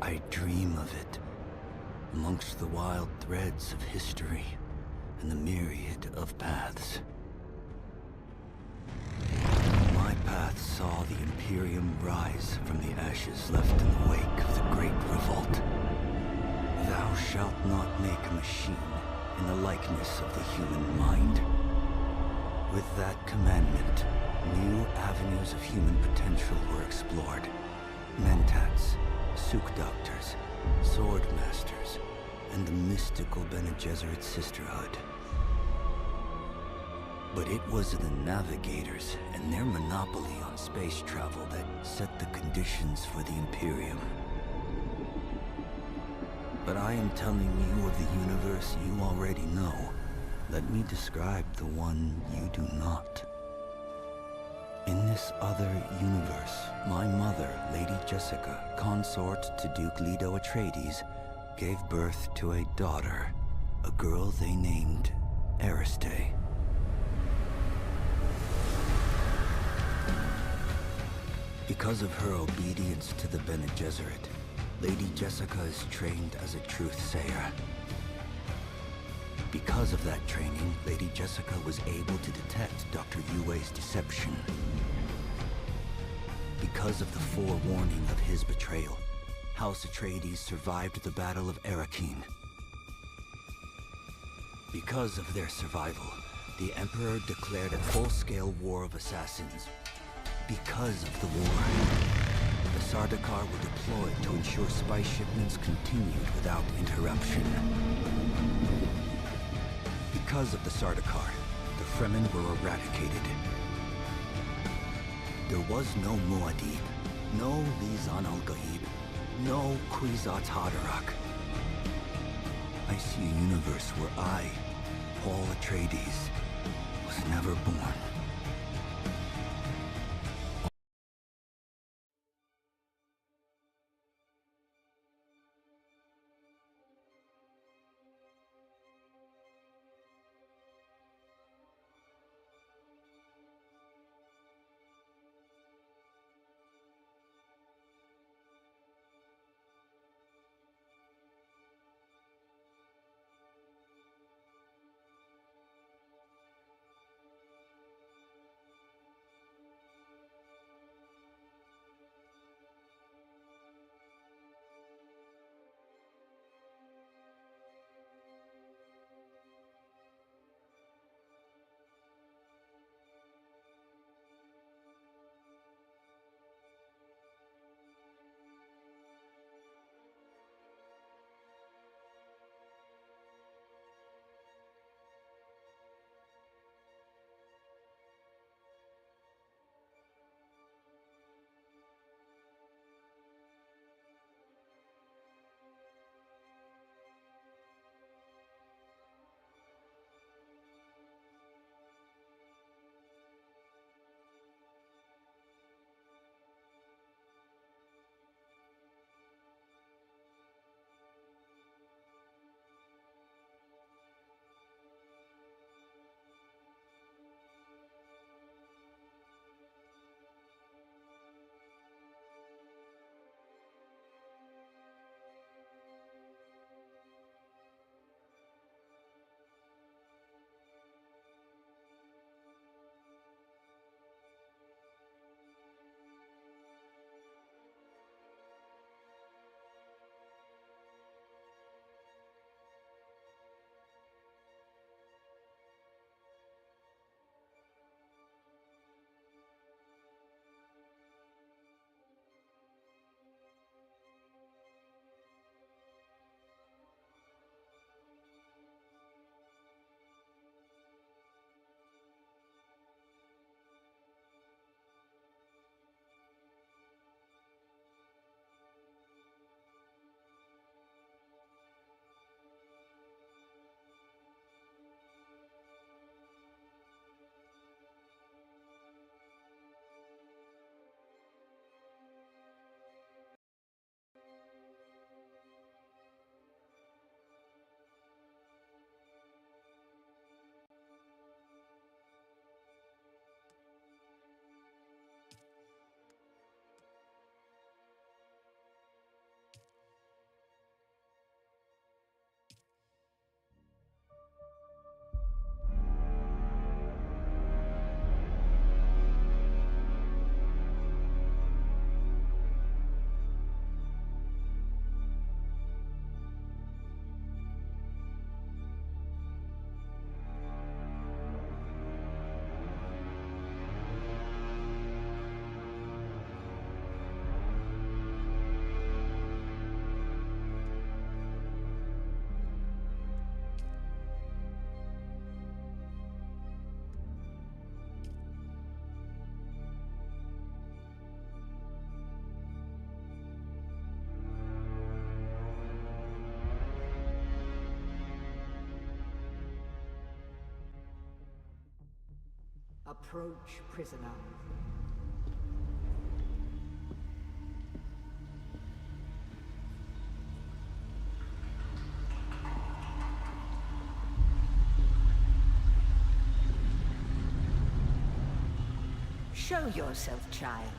I dream of it, amongst the wild threads of history and the myriad of paths. My path saw the Imperium rise from the ashes left in the wake of the Great Revolt. Thou shalt not make a machine in the likeness of the human mind. With that commandment, new avenues of human potential were explored. Mentats, Suk Doctors, Sword Masters, and the mystical Bene Gesserit Sisterhood. But it was the Navigators and their monopoly on space travel that set the conditions for the Imperium. But I am telling you of the universe you already know. Let me describe the one you do not. In this other universe, my mother, Lady Jessica, consort to Duke Leto Atreides, gave birth to a daughter, a girl they named Ariste. Because of her obedience to the Bene Gesserit, Lady Jessica is trained as a truth-sayer. Because of that training, Lady Jessica was able to detect Dr. Yue's deception. Because of the forewarning of his betrayal, House Atreides survived the Battle of Arrakeen. Because of their survival, the Emperor declared a full-scale war of assassins. Because of the war, the Sardaukar were deployed to ensure spice shipments continued without interruption. Because of the Sardaukar, the Fremen were eradicated. There was no Muad'Dib, no Lisan al-Gaib, no Kwisatz Haderach. I see a universe where I, Paul Atreides, was never born. Approach, prisoner. Show yourself, child.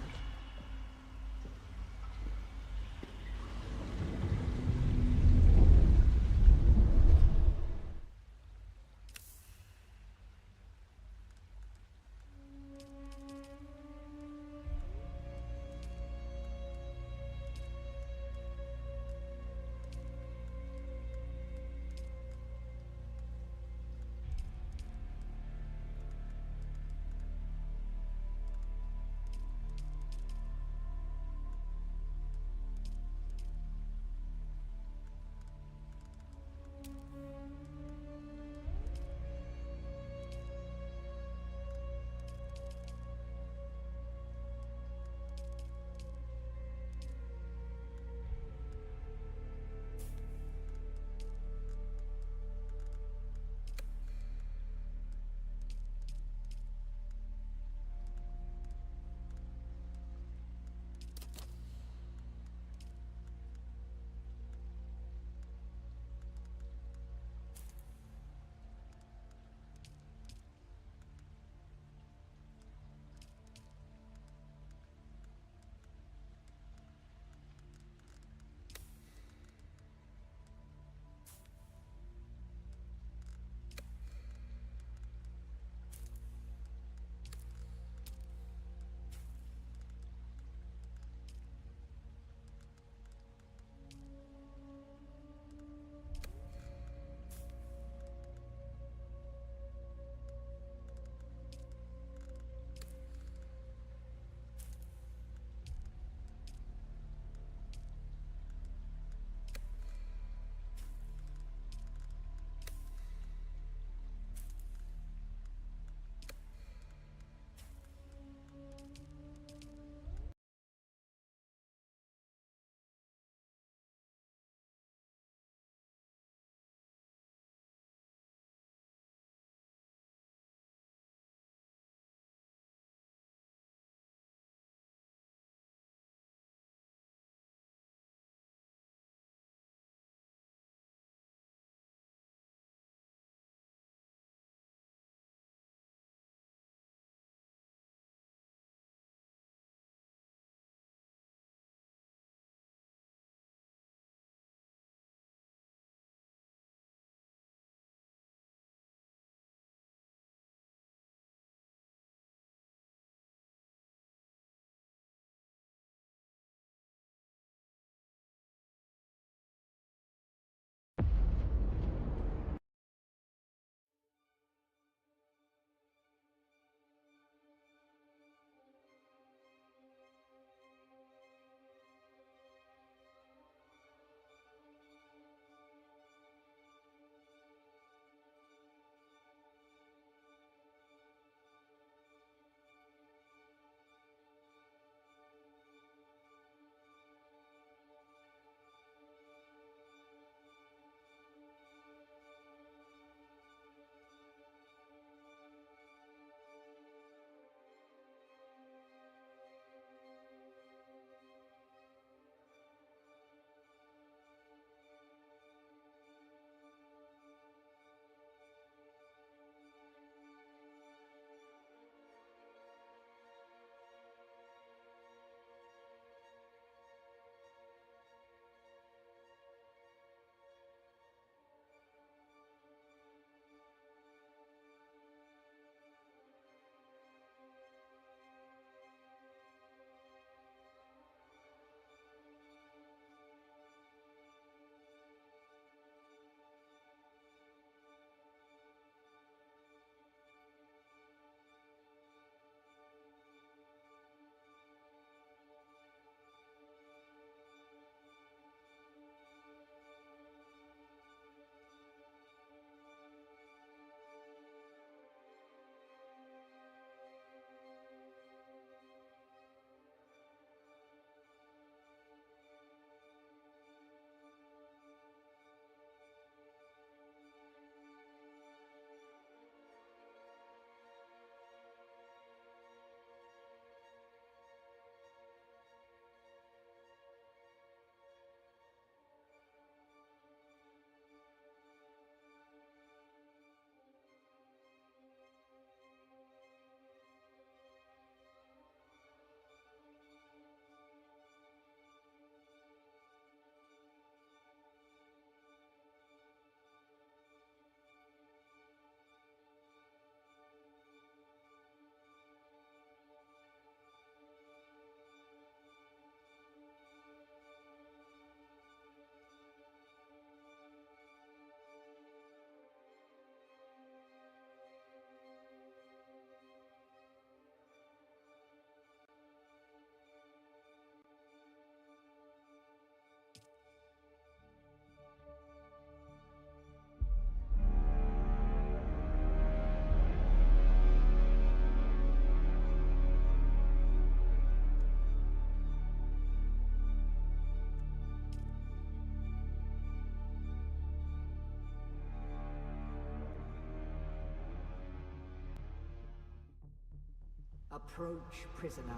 Approach, prisoner.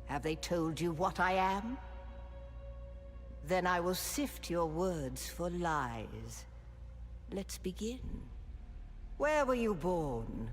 Have they told you what I am? Then I will sift your words for lies. Let's begin. Where were you born?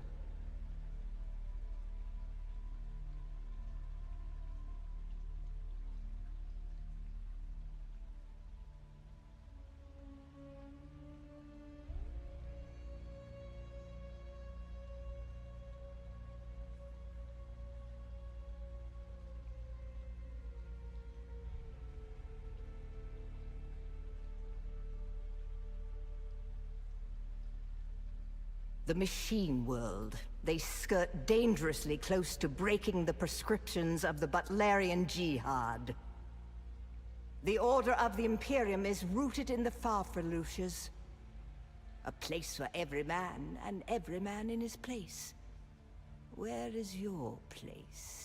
The machine world. They skirt dangerously close to breaking the prescriptions of the Butlerian Jihad. The Order of the Imperium is rooted in the Farfreluches. A place for every man, and every man in his place. Where is your place?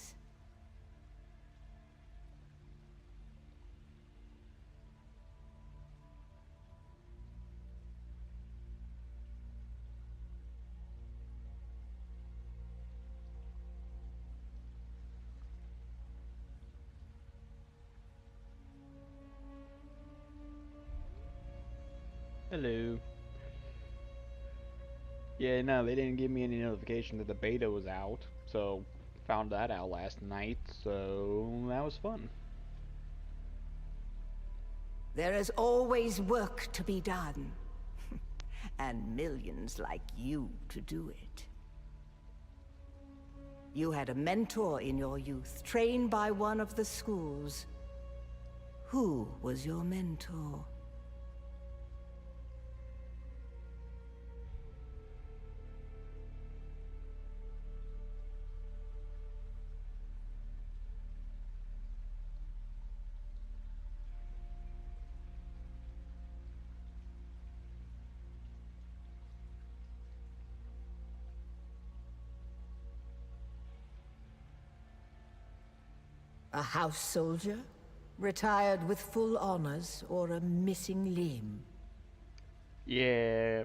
Hello. Yeah, no, they didn't give me any notification that the beta was out, so found that out last night, so that was fun. There is always work to be done. And millions like you to do it. You had a mentor in your youth, trained by one of the schools. Who was your mentor? A house soldier? Retired with full honors, or a missing limb? Yeah,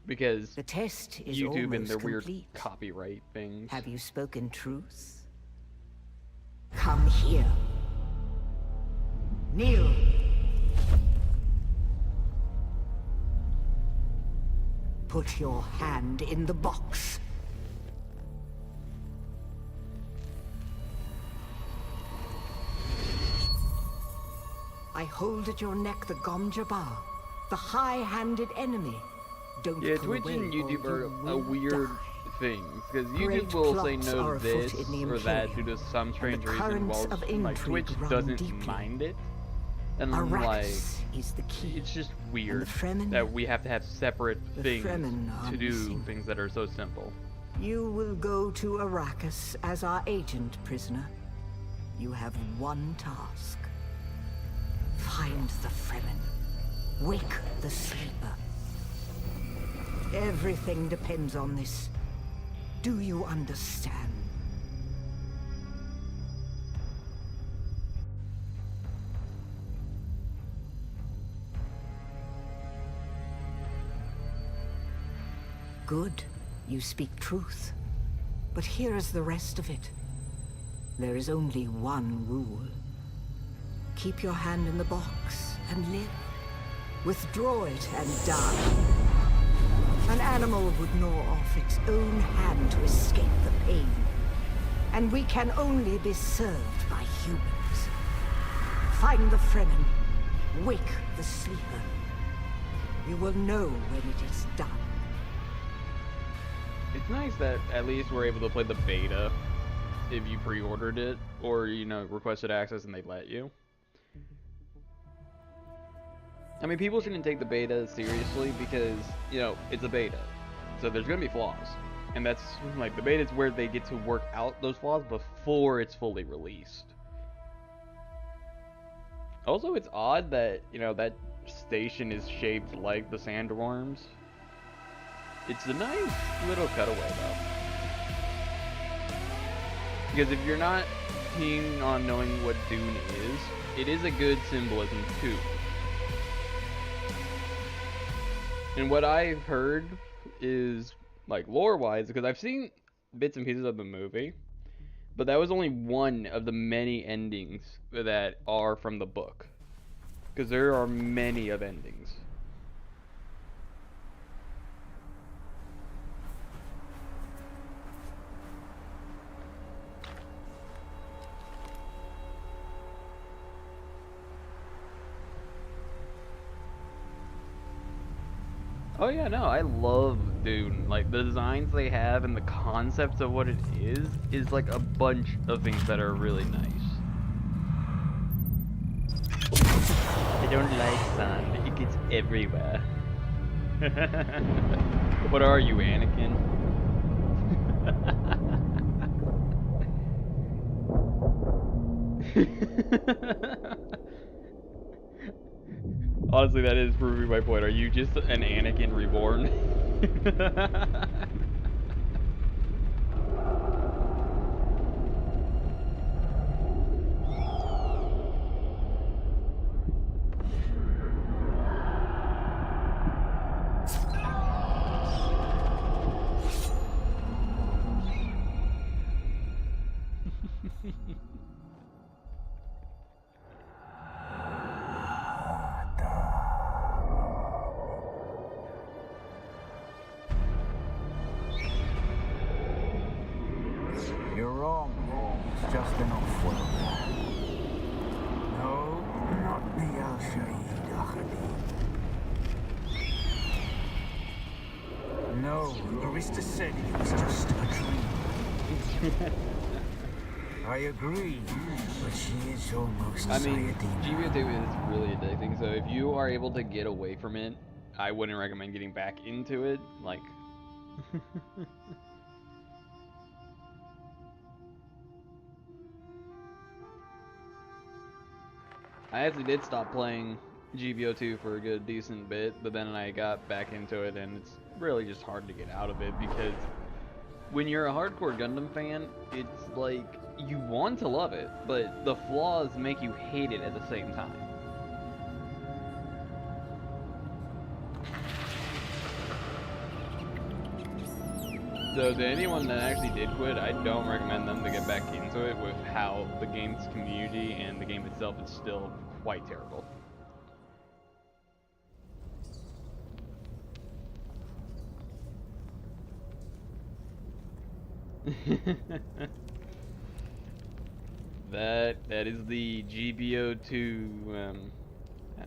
because The test is YouTube and their almost weird complete. copyright things. Have you spoken truth? Come here. Kneel. Put your hand in the box. I hold at your neck the Gomjabar, the high-handed enemy. Don't Yeah, pull Twitch away and or YouTube you are a will weird die. thing, because Great YouTube will say plots no are to this afoot in the or that due Imperium, to some and strange the reason, currents while of like intrigue Twitch run doesn't deeply. mind it. And like, Arrakis is the key. it's just And weird the Fremen? that we have to have separate The things Fremen are to do missing. things that are so simple. You will go to Arrakis as our agent, prisoner. You have one task. Find the Fremen. Wake the sleeper. Everything depends on this. Do you understand? Good. You speak truth. But here is the rest of it. There is only one rule. Keep your hand in the box and live. Withdraw it and die. An animal would gnaw off its own hand to escape the pain. And we can only be served by humans. Find the Fremen. Wake the sleeper. You will know when it is done. It's nice that at least we're able to play the beta if you pre-ordered it or, you know, requested access and they let you. I mean, people shouldn't take the beta seriously because, you know, it's a beta. So there's going to be flaws. And that's, like, the beta is where they get to work out those flaws before it's fully released. Also, it's odd that, you know, that station is shaped like the sandworms. It's a nice little cutaway, though. Because if you're not keen on knowing what Dune is, it is a good symbolism, too. And what I've heard is, like, lore-wise, because I've seen bits and pieces of the movie, but that was only one of the many endings that are from the book. Because there are many of endings. Oh yeah, no, I love Dune. Like, the designs they have and the concepts of what it is like a bunch of things that are really nice. I don't like sun. It gets everywhere. What are you, Anakin? Honestly, that is proving my point. Are you just an Anakin reborn? You're wrong. It's just an off-world. No, not the Al-Shaheed Ahadi. No, Arista said it was just a dream. I agree, but she is almost I mean, Sayadina. GBO2 is really addicting, so if you are able to get away from it, I wouldn't recommend getting back into it. Like... I actually did stop playing GBO2 for a good decent bit, but then I got back into it, and it's really just hard to get out of it because when you're a hardcore Gundam fan, it's like you want to love it, but the flaws make you hate it at the same time. So to anyone that actually did quit, I don't recommend them to get back into it with how the game's community and the game itself is still quite terrible. That is the GBO2,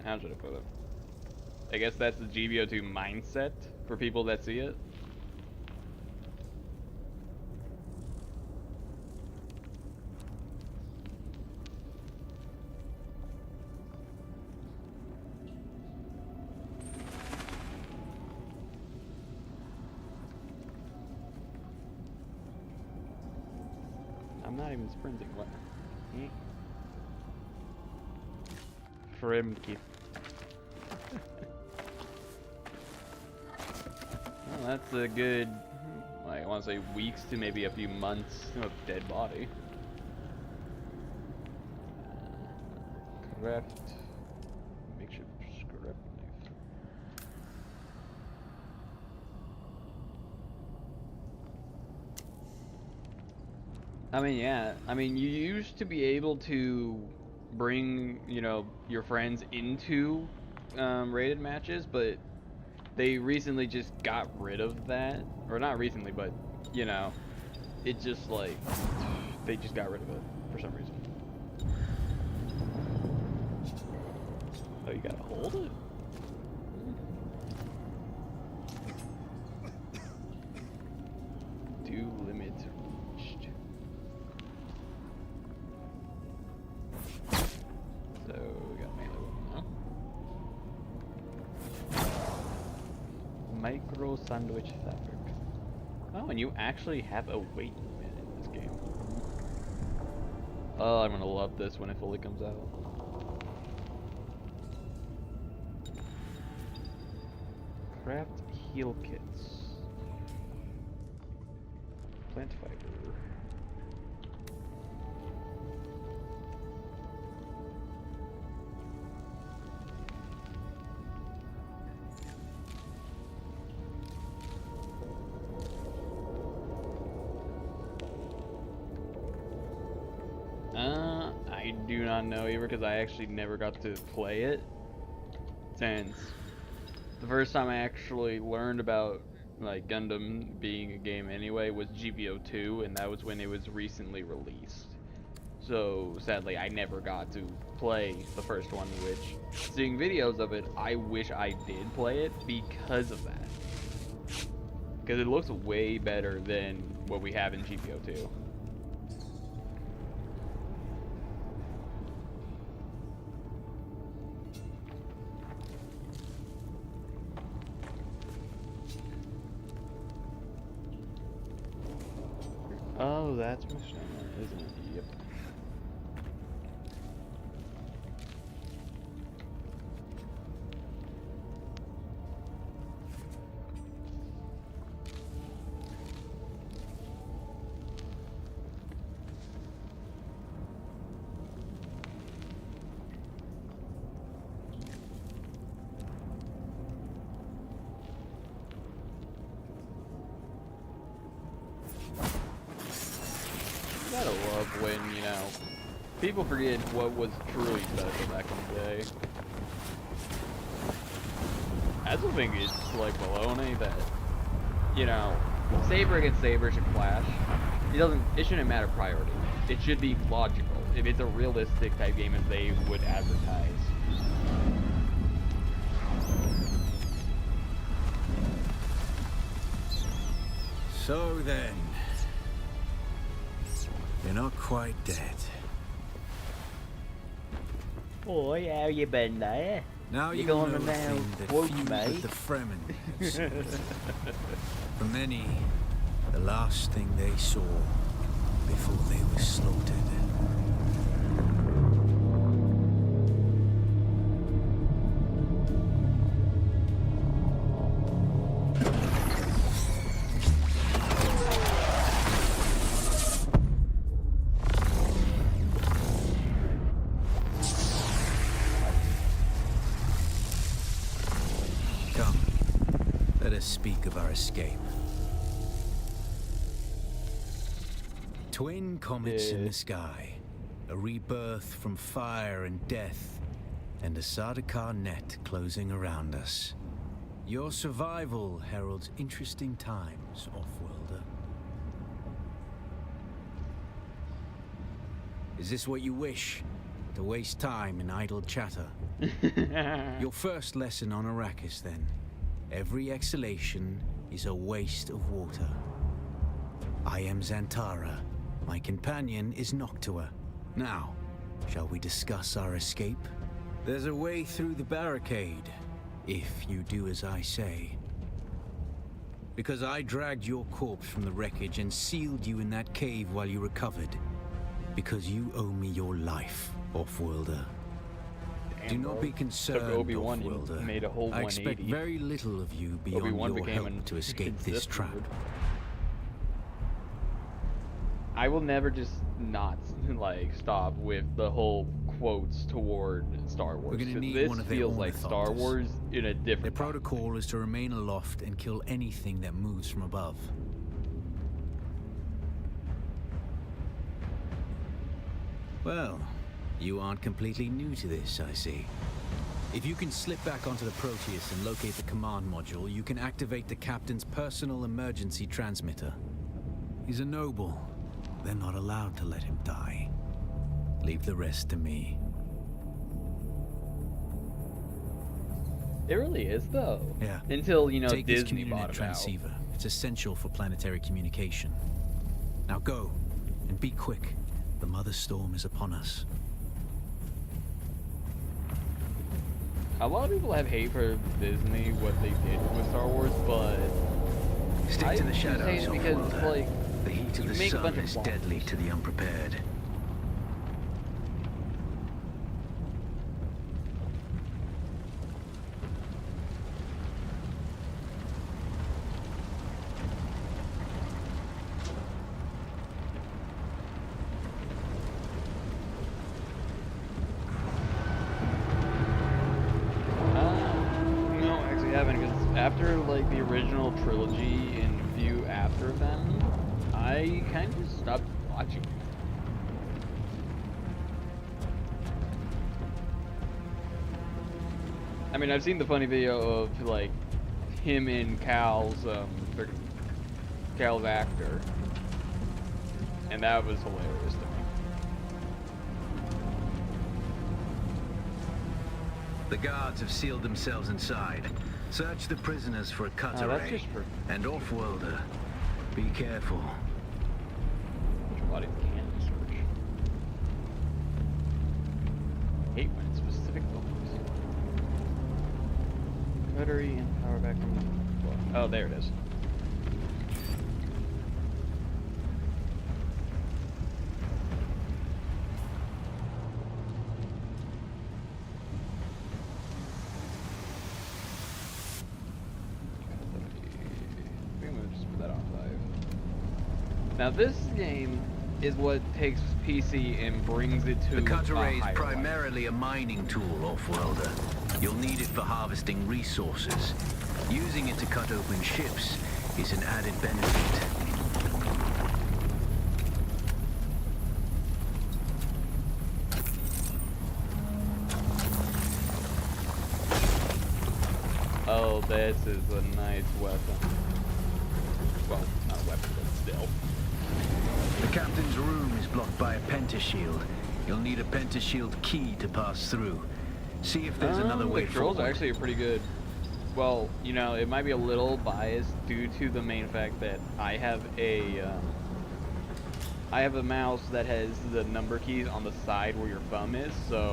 how should I put it? I guess that's the GBO2 mindset for people that see it. not even sprinting. What? Fremke. Well, that's a good, like, I want to say weeks to maybe a few months of dead body. Craft makeshift scrap knife. I mean, yeah. I mean, you used to be able to bring, you know, your friends into rated matches, but they recently just got rid of that. Or not recently, but, you know, it just, like, they just got rid of it for some reason. Oh, you gotta hold it? Do limit reached. So, we got melee weapon now. Micro sandwich fabric. Oh, and you actually have a weight limit in this game. Oh, I'm gonna love this when it fully comes out. Craft heal kits. Plant fiber. I do not know either because I actually never got to play it since the first time I actually learned about like Gundam being a game anyway was GBO 2, and that was when it was recently released. So sadly I never got to play the first one, which seeing videos of it I wish I did play it because of that. Because it looks way better than what we have in GBO 2. Oh, that's Mishima, isn't it? Yep. I gotta love when, you know, people forget what was truly special back in the day. I still think it's like baloney that, you know, Saber against Saber should clash. It shouldn't matter priority. It should be logical. If it's a realistic type game as they would advertise. So then, you're not quite dead. Boy, how you been there? Now you know the thing that feud with the Fremen have seen. For many, the last thing they saw before they were slaughtered. Come, let us speak of our escape. Twin comets in the sky, a rebirth from fire and death, and a Sardaukar net closing around us. Your survival heralds interesting times, Offworlder. Is this what you wish? To waste time in idle chatter? Your first lesson on Arrakis, then. Every exhalation is a waste of water. I am Xantara. My companion is Noctua. Now, shall we discuss our escape? There's a way through the barricade, if you do as I say. Because I dragged your corpse from the wreckage and sealed you in that cave while you recovered. Because you owe me your life, Off-worlder. Damn, Do not bro. be concerned, Took Obi-Wan, you Off-worlder. made a whole I expect 180. very little of you beyond Obi-Wan your became help an to escape this Sith trap. Lord. I will never just not like stop with the whole quotes toward Star Wars. We're gonna 'cause need this one of their feels like Star ornithopters. Wars in a Their different time. protocol is to remain aloft and kill anything that moves from above. Well, you aren't completely new to this, I see. If you can slip back onto the Proteus and locate the command module, you can activate the captain's personal emergency transmitter. He's a noble. They're not allowed to let him die. Leave the rest to me. It really is though. Yeah. Until, you know, Take this Disney communinet bought it out. transceiver. It's essential for planetary communication. Now go, and be quick. The Mother Storm is upon us. A lot of people have hate for Disney, what they did with Star Wars, but Stick I to the just hate shadows, it because, Off-worlder. like, The heat of you the make a sun bunch of is bombs. deadly to the unprepared. No, actually I haven't, because after like the original trilogy and few after them, I kind of stopped watching. I mean, I've seen the funny video of like him and Cal's actor, and that was hilarious to me. The guards have sealed themselves inside. Search the prisoners for a cut that's array. just for- And Off-worlder, be careful. Which body can search? Hate when it's specific buildings. Battery and power back from the... Oh, there it is. I'm gonna just put that on 5. Now this game is what takes PC and brings it to The cut a array is higher level. primarily a mining tool, Off-worlder. You'll need it for harvesting resources. Using it to cut open ships is an added benefit. Oh, this is a nice weapon. Well, not a weapon, but still. The captain's room is blocked by a pentashield. You'll need a pentashield key to pass through. See if there's another way The controls forward. actually are pretty good. Well, you know, it might be a little biased due to the main fact that I have a mouse that has the number keys on the side where your thumb is, so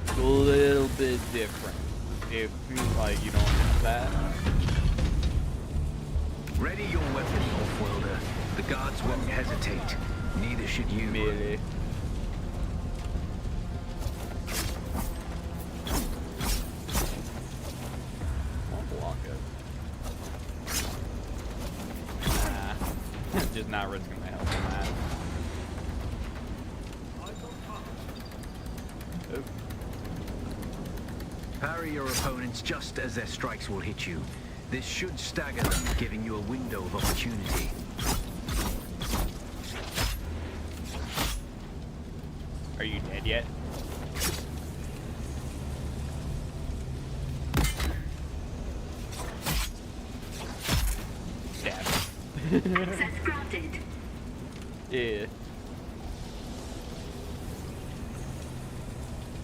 it's a little bit different. If like you don't have that. Ready your weapon, Off-worlder. The guards won't hesitate. Neither should you. Melee. I'll block it. Nah. Just not risking my health on that. Oop. Parry your opponents just as their strikes will hit you. This should stagger them, giving you a window of opportunity. Are you dead yet? Stab. Access granted. Yeah.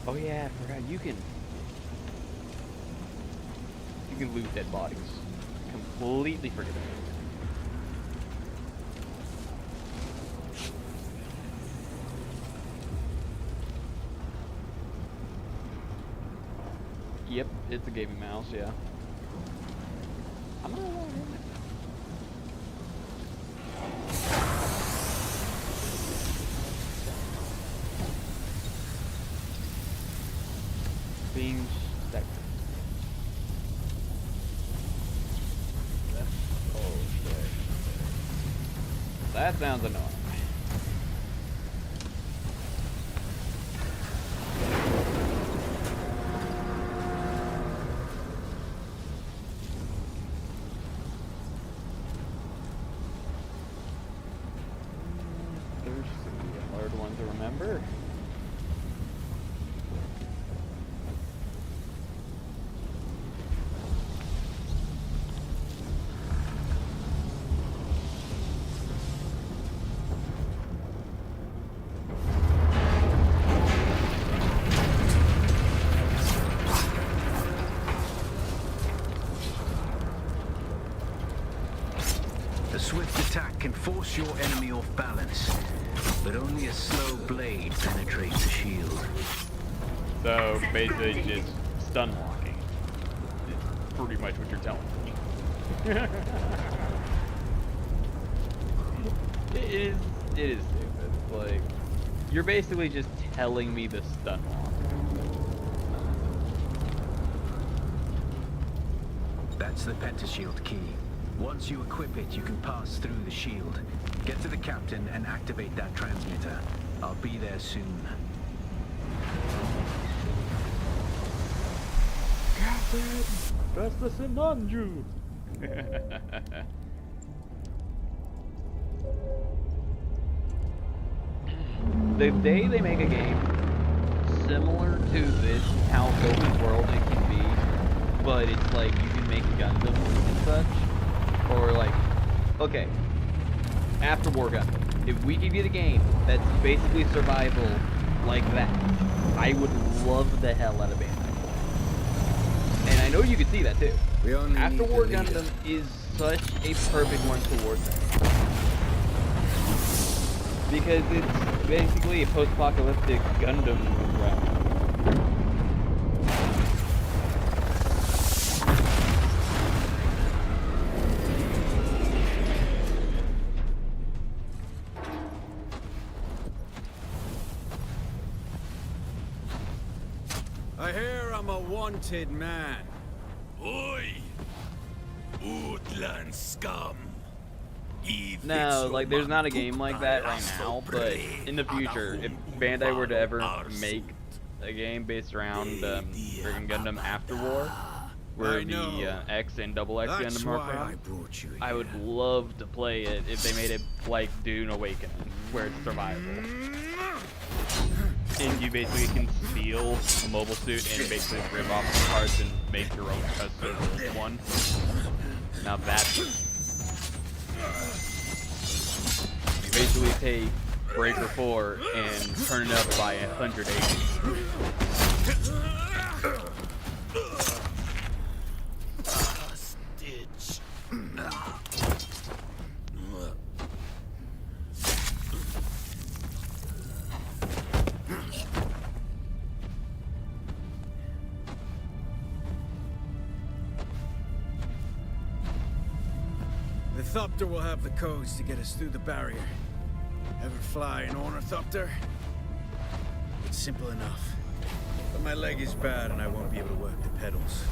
Oh yeah, I forgot you can loot dead bodies. Completely forget about it. Yep, it's a gaming mouse, yeah. I'm not alone in it. Change sector. Oh shit. That sounds annoying. Thirsty, a hard one to remember. A swift attack can force your enemy off balance, but only a slow blade penetrates the shield. So basically just stun locking. It's pretty much what you're telling me. It is stupid. Like, you're basically just telling me the stun lock. That's the pentashield key. Once you equip it, you can pass through the shield. Get to the captain and activate that transmitter. I'll be there soon. Captain, that's the Sinanju. The day they make a game similar to this, how open world it can be, but it's like you can make Gundams and such, or like, okay, After War Gundam. If we could get a game that's basically survival like that, I would love the hell out of Bandai. And I know you could see that too. After War Gundam is such a perfect one towards that. Because it's basically a post-apocalyptic Gundam route. I hear I'm a wanted man. Oi! Woodland scum! No, like there's not a game like that right now, but in the future, if Bandai were to ever make a game based around friggin' Gundam After War, where the X and Double X Gundam are from, I would love to play it if they made it like Dune Awakening, where it's survival. And you basically can steal a mobile suit and basically rip off the parts and make your own custom one. Now that's... You basically take Breaker 4 and turn it up by 180. Stitch. The Thopter will have the codes to get us through the barrier. Ever fly an Ornithopter? It's simple enough. But my leg is bad and I won't be able to work the pedals.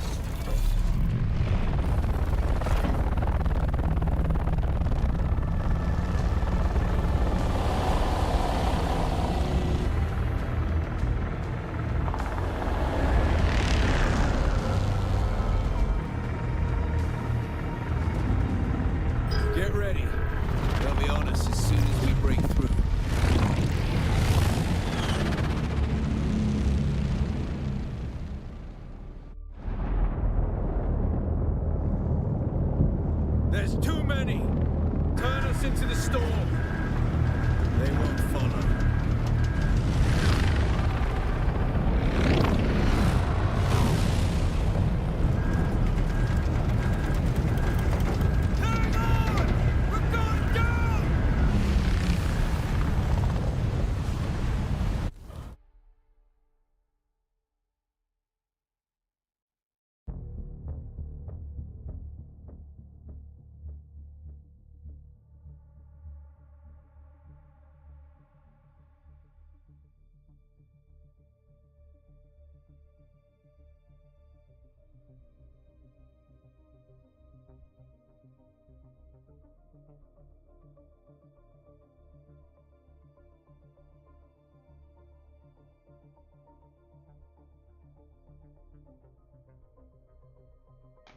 Get ready. They'll be on us as soon as we break through. There's too many! Turn us into the storm! They won't follow. Hang on! We're going down!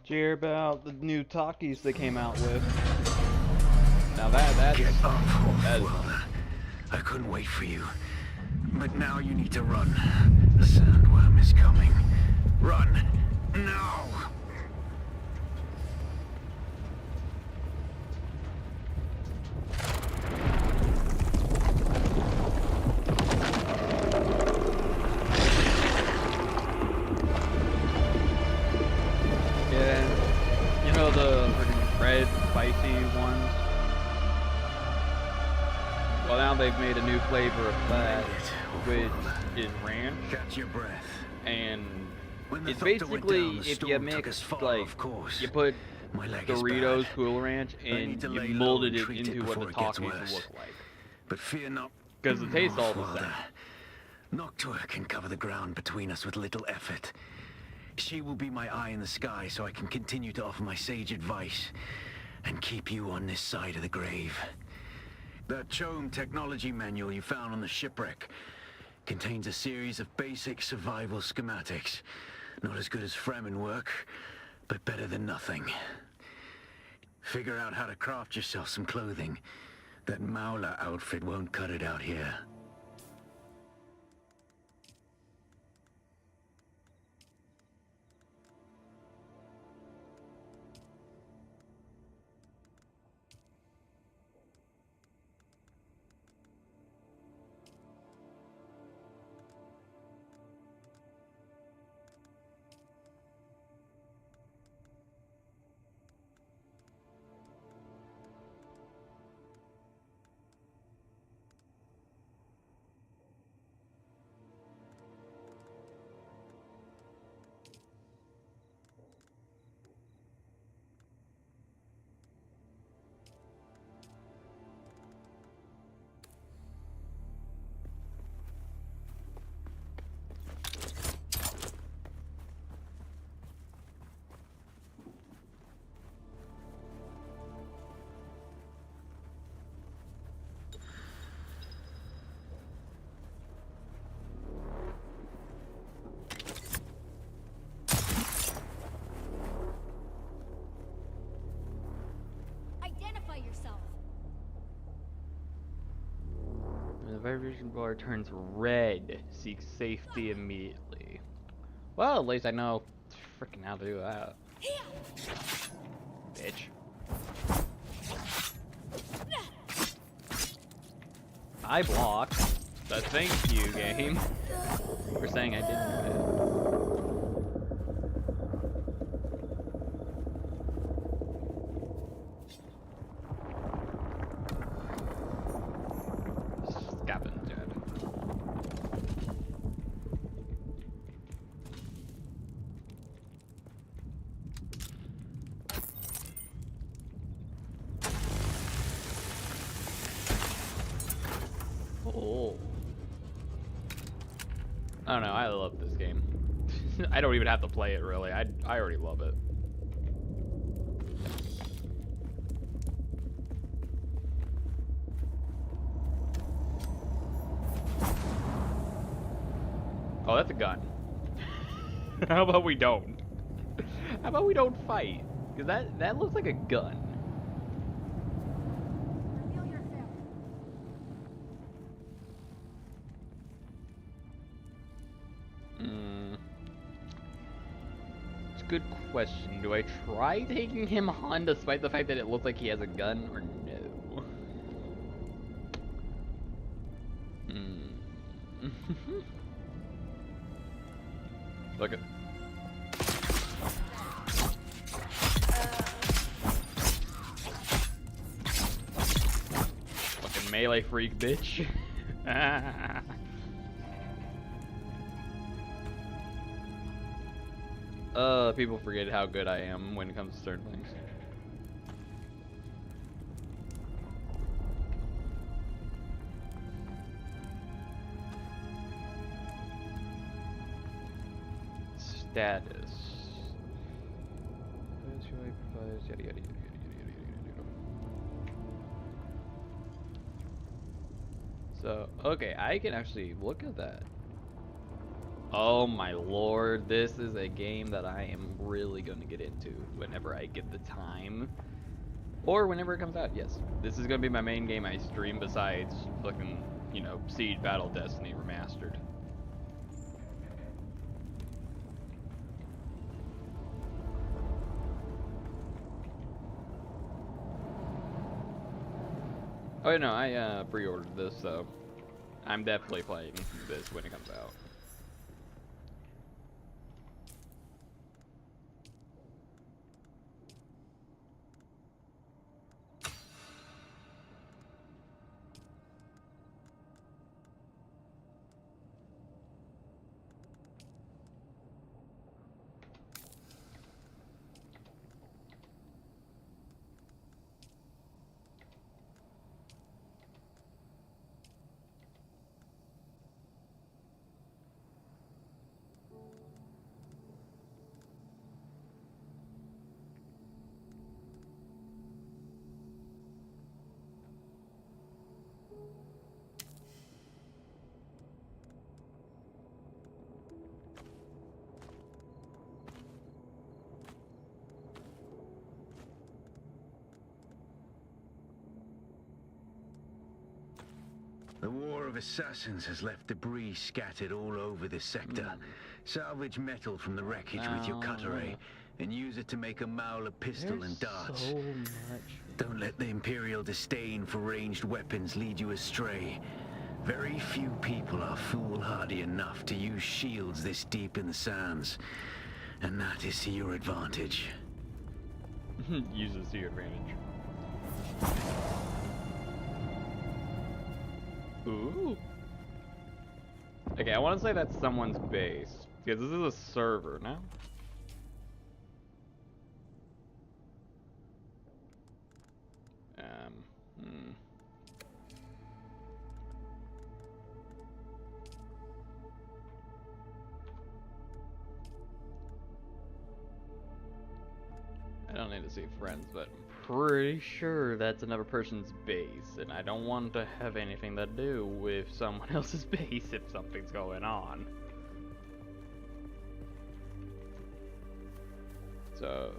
Did you hear about the new talkies they came out with? Now that's Get up, that is Wolf-Welder. I couldn't wait for you. But now you need to run. The sandworm is coming. Run! Now! yeah. You know the freaking red spicy ones? Well, now they've made a new flavor of that, which is ranch, Catch your breath. and When the it's thunder went basically down, the if you storm took mix us far like off course. you put My leg is Doritos bad. Cool Ranch I need and to you lay low molded and it treat into what before the it gets talkies worse. look like. But fear not. Because the taste's all the Wolf-Welder. same. Noctua can cover the ground between us with little effort. She will be my eye in the sky so I can continue to offer my sage advice and keep you on this side of the grave. That CHOAM technology manual you found on the shipwreck contains a series of basic survival schematics. Not as good as Fremen work, but better than nothing. Figure out how to craft yourself some clothing. That Mauler outfit won't cut it out here. Identify yourself. When the vibration bar turns red, seek safety immediately. Well, at least I know freaking how to do that. Bitch. I blocked. But thank you, game, for saying I didn't do it. Scavenger. Oh. I don't know, I love this game. I don't even have to play it really. I already love it. Oh, that's a gun. How about we don't? How about we don't fight? Because that looks like a gun. Reveal yourself. It's a good question. Do I try taking him on despite the fact that it looks like he has a gun, or no? Look at. Fucking melee freak, bitch. People forget how good I am when it comes to certain things. Status. Yada, yada, yada, yada, yada, yada, yada. So, okay, I can actually look at that. Oh my lord, this is a game that I am really going to get into whenever I get the time. Or whenever it comes out, yes. This is going to be my main game I stream besides fucking, you know, Siege Battle Destiny Remastered. Oh, yeah, no, I pre-ordered this, so I'm definitely playing this when it comes out. The War of Assassins has left debris scattered all over this sector. Salvage metal from the wreckage with your cutlery, and use it to make a Mauler pistol and darts. So much. Don't let the Imperial disdain for ranged weapons lead you astray. Very few people are foolhardy enough to use shields this deep in the sands, and that is to your advantage. Uses to your advantage. Ooh. Okay, I want to say that's someone's base. Because this is a server, no? Hmm. I don't need to see friends, but I'm pretty sure that's another person's base, and I don't want to have anything to do with someone else's base if something's going on. So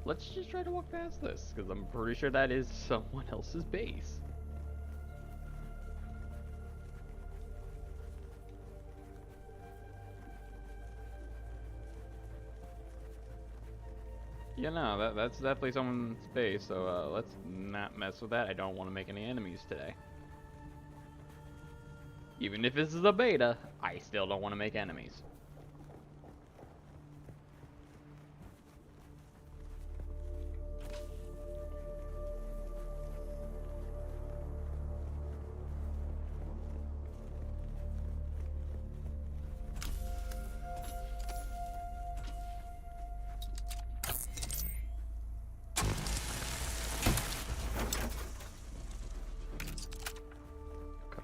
let's just try to walk past this, because I'm pretty sure that is someone else's base. Yeah, no, that's definitely someone's base, so let's not mess with that. I don't want to make any enemies today. Even if this is a beta, I still don't want to make enemies.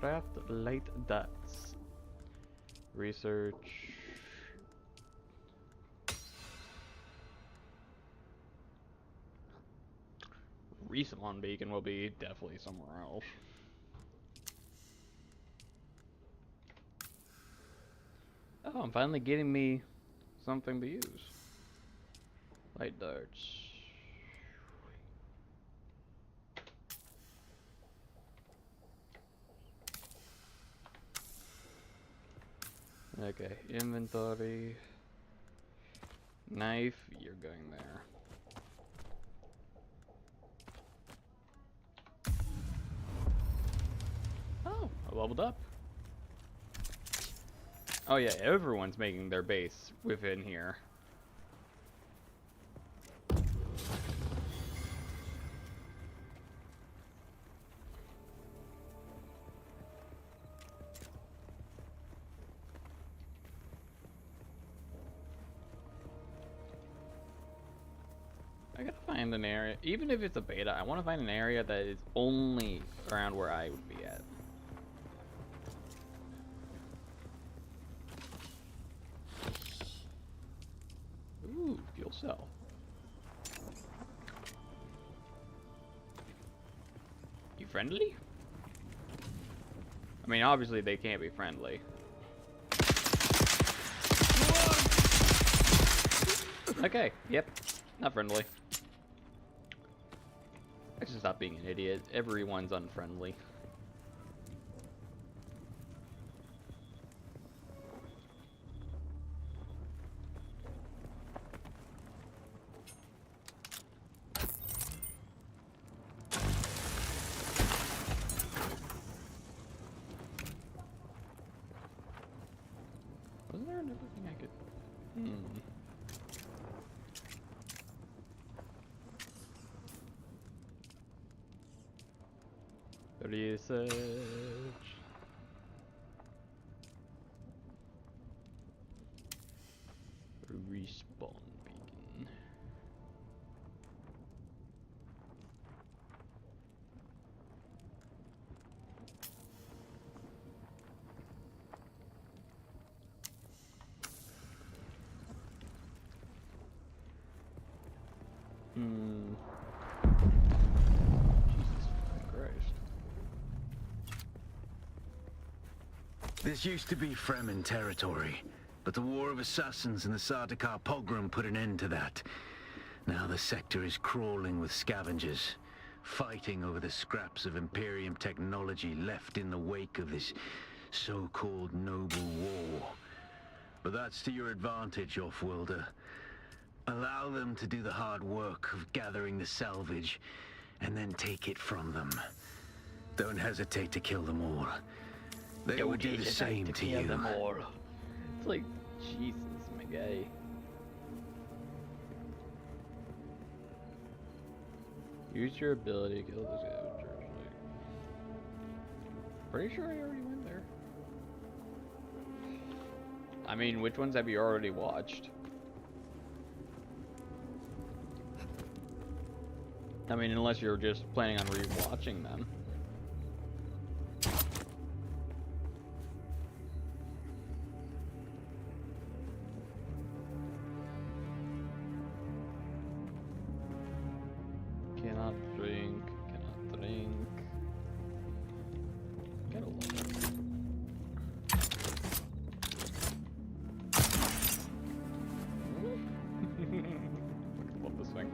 Craft light dots. Research. Respawn beacon will be definitely somewhere else. Oh, I'm finally getting me something to use. Light darts. Okay, inventory. Knife, you're going there. Oh, I leveled up. Oh yeah, everyone's making their base within here. I gotta find an area, even if it's a beta, I want to find an area that is only around where I would be at. Ooh, fuel cell. You friendly? I mean, obviously they can't be friendly. Okay, yep, not friendly. I should stop being an idiot. Everyone's unfriendly. Wasn't there another thing I could... Research. Respawn beacon. Jesus fucking Christ. This used to be Fremen territory, but the War of Assassins and the Sardaukar pogrom put an end to that. Now the sector is crawling with scavengers, fighting over the scraps of Imperium technology left in the wake of this so-called noble war. But that's to your advantage, Offworlder. Allow them to do the hard work of gathering the salvage, and then take it from them. Don't hesitate to kill them all. They will do the same to you. Them all. It's like, Jesus, my guy. Use your ability to kill the scavengers. Pretty sure I already went there. I mean, which ones have you already watched? I mean, unless you're just planning on rewatching them. Cannot drink, cannot drink. Get a look. Love this thing.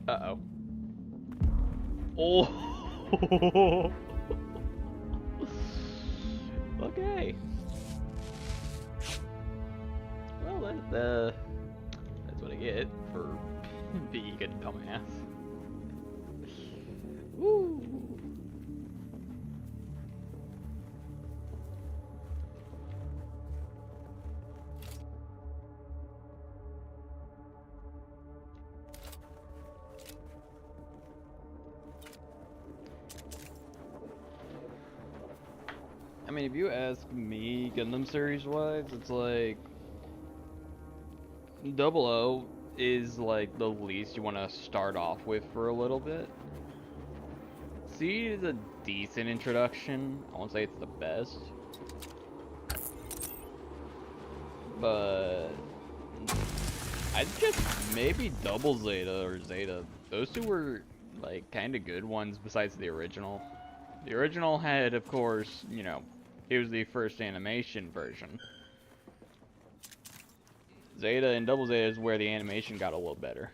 Uh-oh. Oh! Okay. Well, that's what I get for being a good dumbass. Woo! I mean, if you ask me, Gundam series-wise, it's like... 00 is like the least you want to start off with for a little bit. Seed is a decent introduction. I won't say it's the best. But... I'd just maybe double Zeta or Zeta. Those two were like kind of good ones besides the original. The original had, of course, you know, it was the first animation version. Zeta and Double Zeta is where the animation got a little better.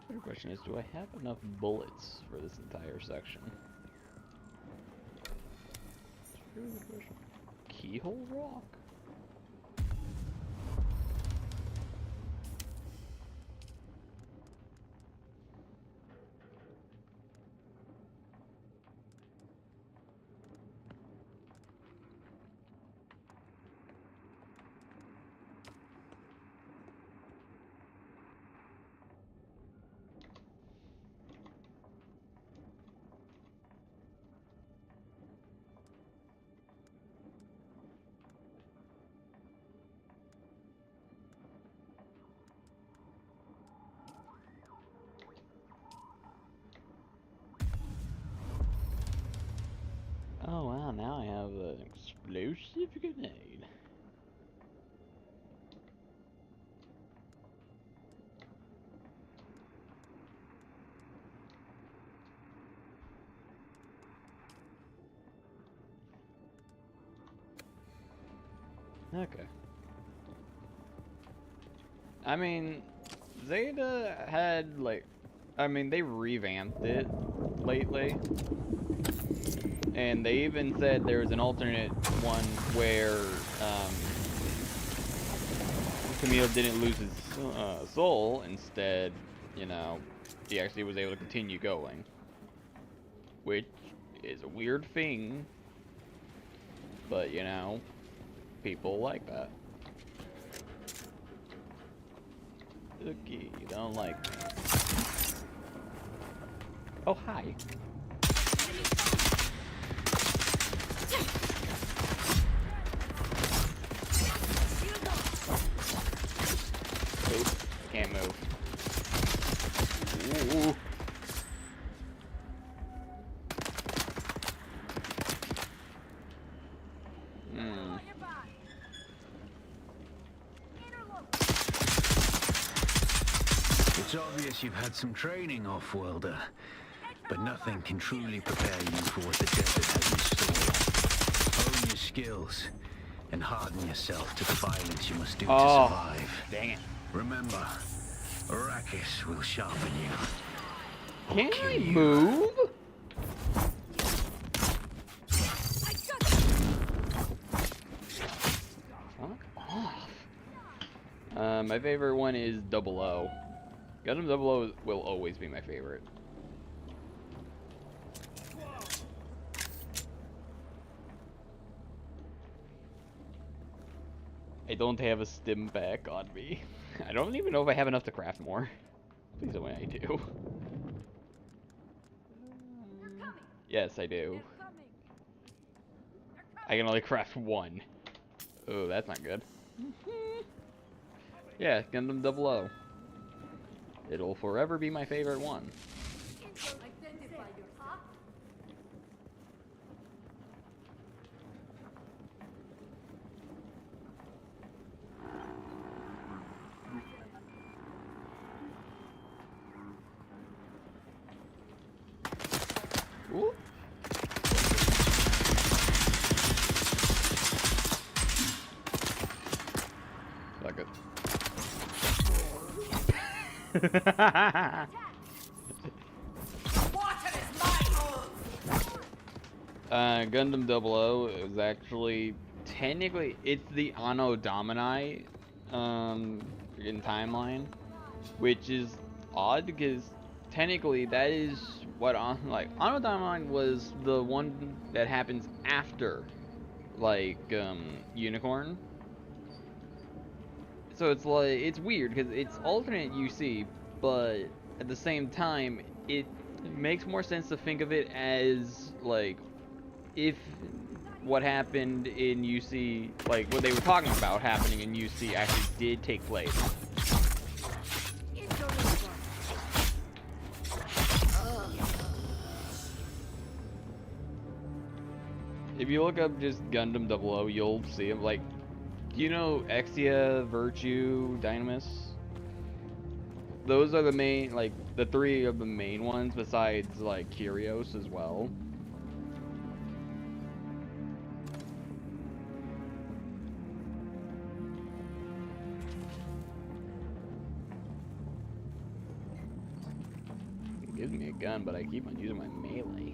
The question is, do I have enough bullets for this entire section? That's a really good question. Keyhole rock? Grenade. Okay. I mean, Zeta had like, I mean, they revamped it lately, and they even said there was an alternate one where Camille didn't lose his soul. Instead, you know, he actually was able to continue going, which is a weird thing, but you know, people like that. Okay, you don't like me. Oh, hi. Oops, can't move. Ooh. It's obvious you've had some training, off-worlder, but nothing can truly prepare you for what the desert has in store. Hone your skills and harden yourself to the violence you must do to survive. Dang it. Remember, Arrakis will sharpen you. Can I move? Fuck off. My favorite one is 00. Gundam 00 will always be my favorite. I don't have a stim pack on me. I don't even know if I have enough to craft more. Please tell me I do. Yes, I do. I can only craft one. Oh, that's not good. Yeah, Gundam 00. It'll forever be my favorite one. Ooh. Fuck it. Gundam 00 is actually technically it's the Anno Domini in timeline, which is odd because technically that is what like Anno Domini was the one that happens after like Unicorn. So it's like, it's weird because it's alternate UC, but at the same time, it makes more sense to think of it as like if what happened in UC, like what they were talking about happening in UC actually did take place. If you look up just Gundam 00, you'll see them like, do you know Exia, Virtue, Dynamis? Those are the main, like, the three of the main ones besides, like, Kyrios as well. It gives me a gun, but I keep on using my melee.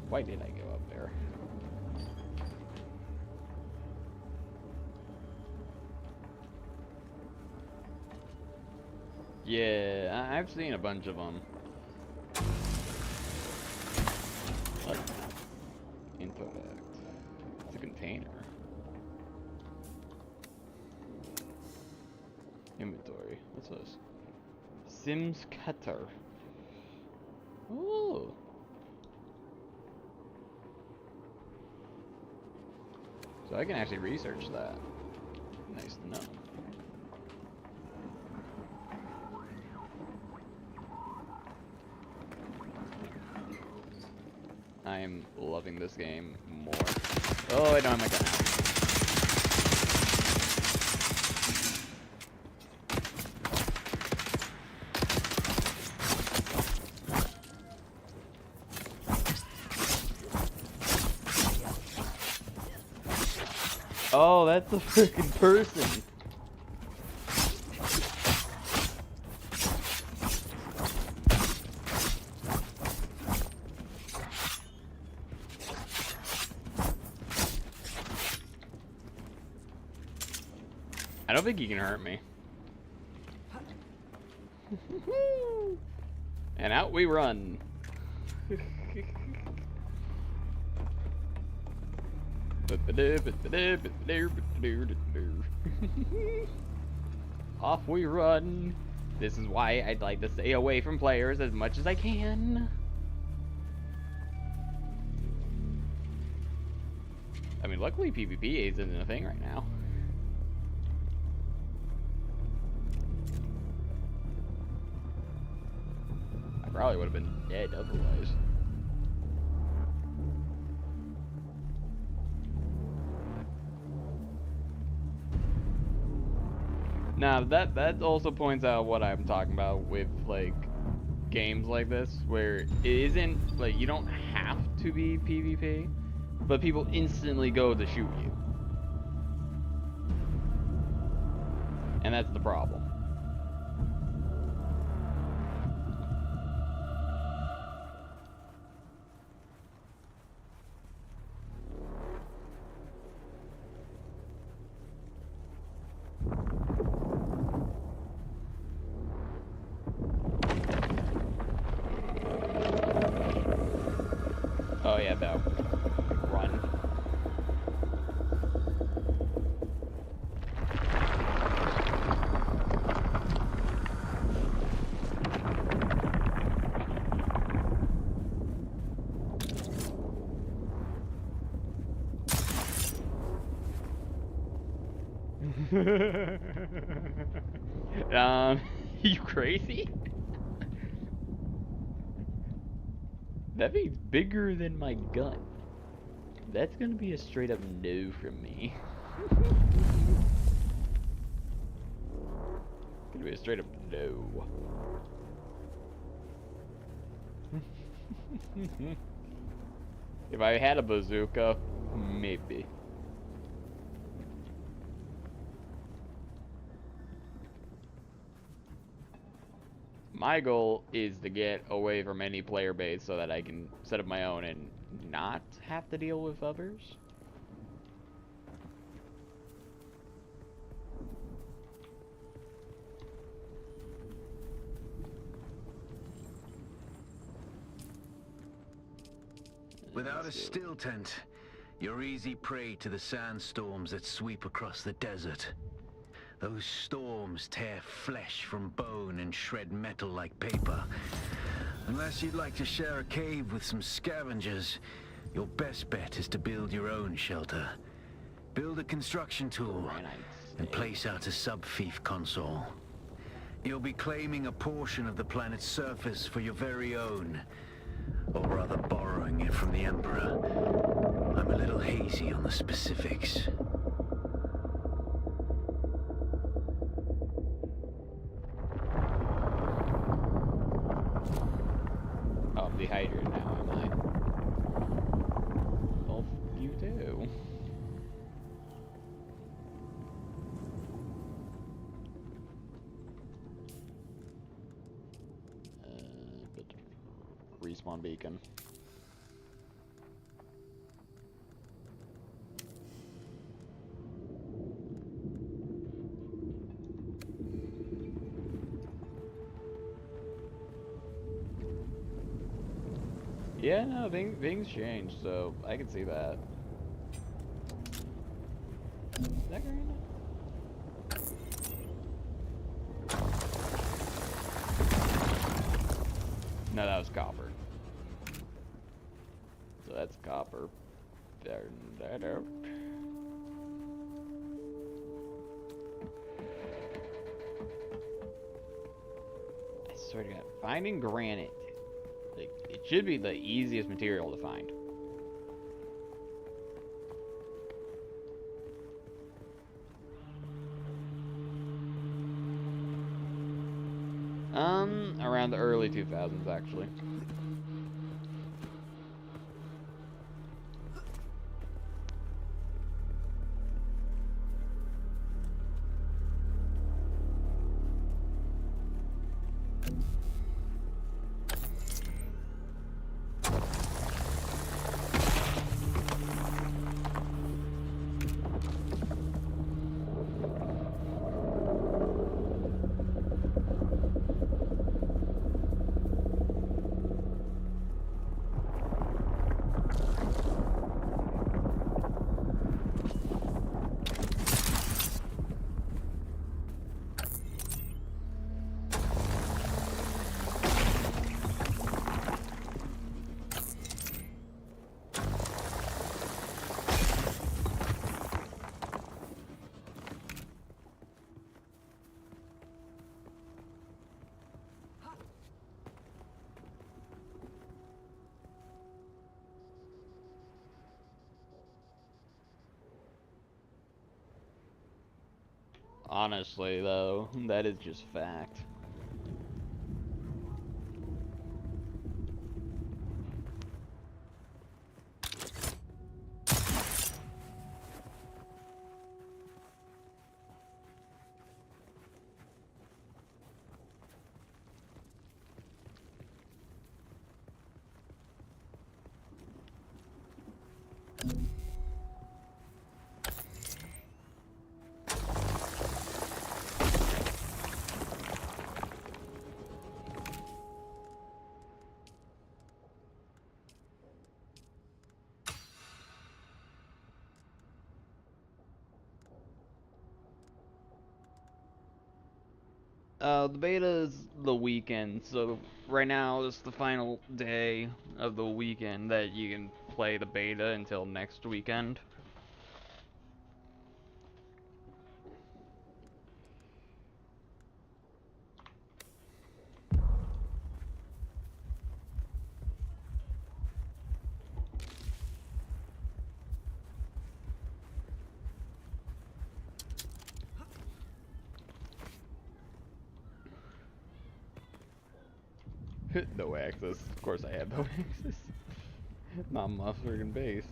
Why did I go up there? Yeah, I've seen a bunch of them. What? Interact. It's a container. Inventory. What's this? Sims Cutter. Ooh. So I can actually research that. Nice to know. I am loving this game more. Oh, I don't have my gun out. Oh, that's a freaking person. I don't think he can hurt me. And out we run. Off we run. This is why I'd like to stay away from players as much as I can. I mean, luckily PvP isn't a thing right now. I probably would have been dead otherwise. Now that also points out what I'm talking about with like games like this, where it isn't like you don't have to be PvP, but people instantly go to shoot you, and that's the problem. Oh yeah, that run. You crazy? That thing's bigger than my gun. That's gonna be a straight up no from me. Gonna be a straight up no. If I had a bazooka, maybe. My goal is to get away from any player base so that I can set up my own and not have to deal with others. Without a still tent, you're easy prey to the sandstorms that sweep across the desert. Those storms tear flesh from bone and shred metal like paper. Unless you'd like to share a cave with some scavengers, your best bet is to build your own shelter. Build a construction tool and place out a sub-fief console. You'll be claiming a portion of the planet's surface for your very own, or rather borrowing it from the Emperor. I'm a little hazy on the specifics. Oh, I'm dehydrated now, am I? Well, you too. But respawn beacon. Yeah, no, things change, so I can see that. Is that green? No, that was copper. So that's copper. There. swear to God. Finding granite. Like, it should be the easiest material to find. Around the early 2000s, actually. Honestly, though, that is just fact. The beta is the weekend, so right now it's the final day of the weekend that you can play the beta until next weekend. No access. Of course I have no access. Not my friggin' base.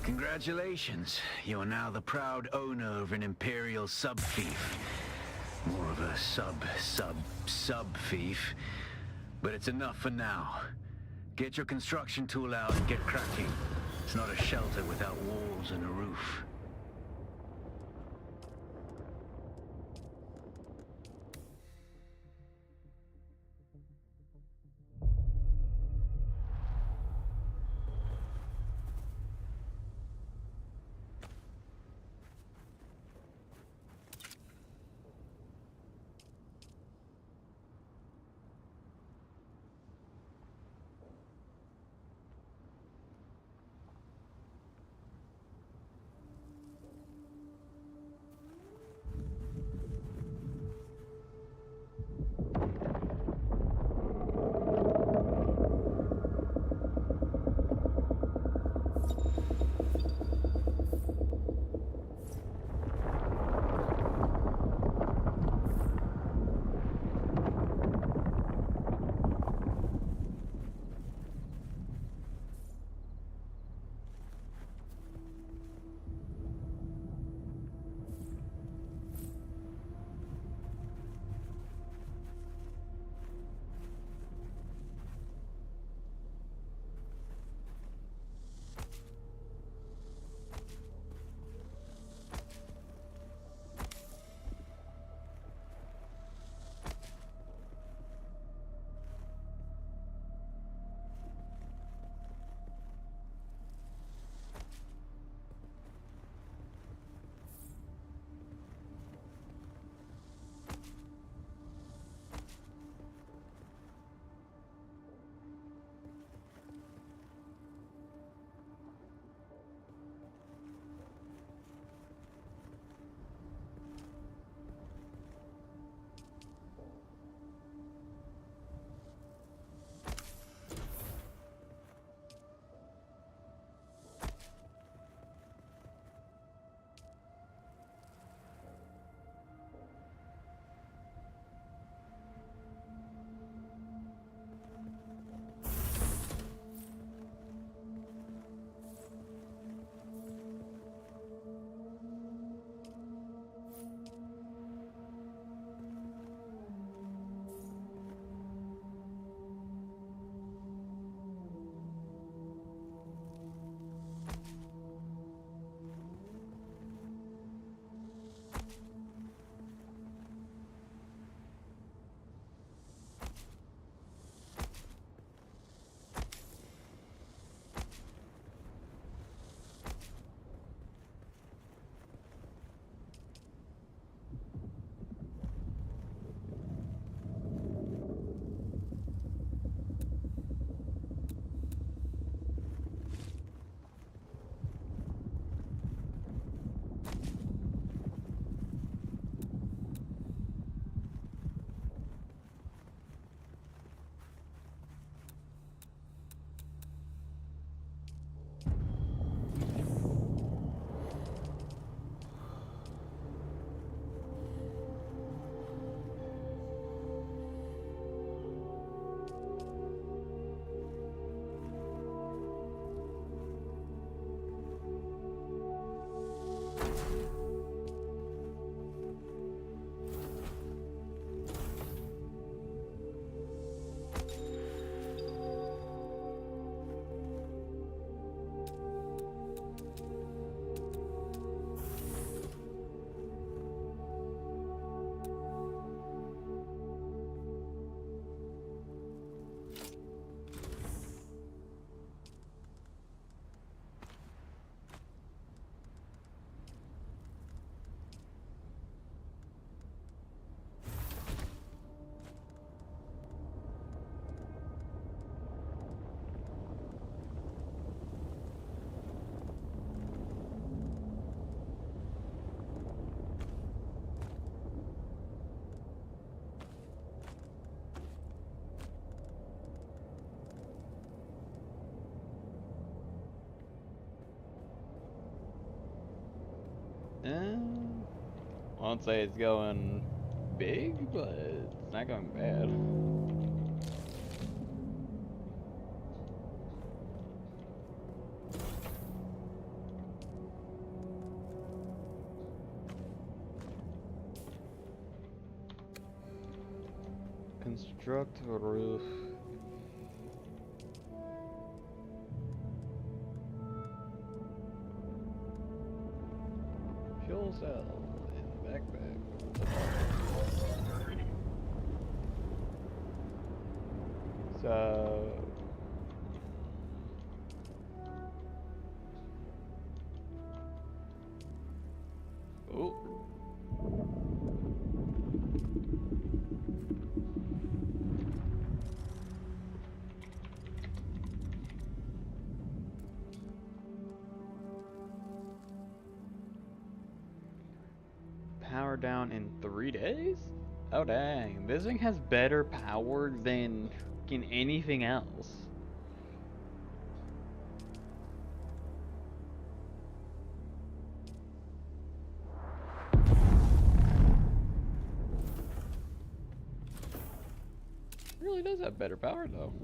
Congratulations. You are now the proud owner of an Imperial sub-thief. More of a sub-thief. But it's enough for now. Get your construction tool out and get cracking. It's not a shelter without walls and a roof. I won't say it's going big, but it's not going bad. Construct a roof. Fuel cell and backpack. So oh. Power down in 3 days? Oh dang, this thing has better power than fucking anything else. It really does have better power though.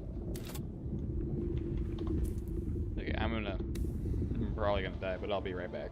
Okay, I'm probably gonna die, but I'll be right back.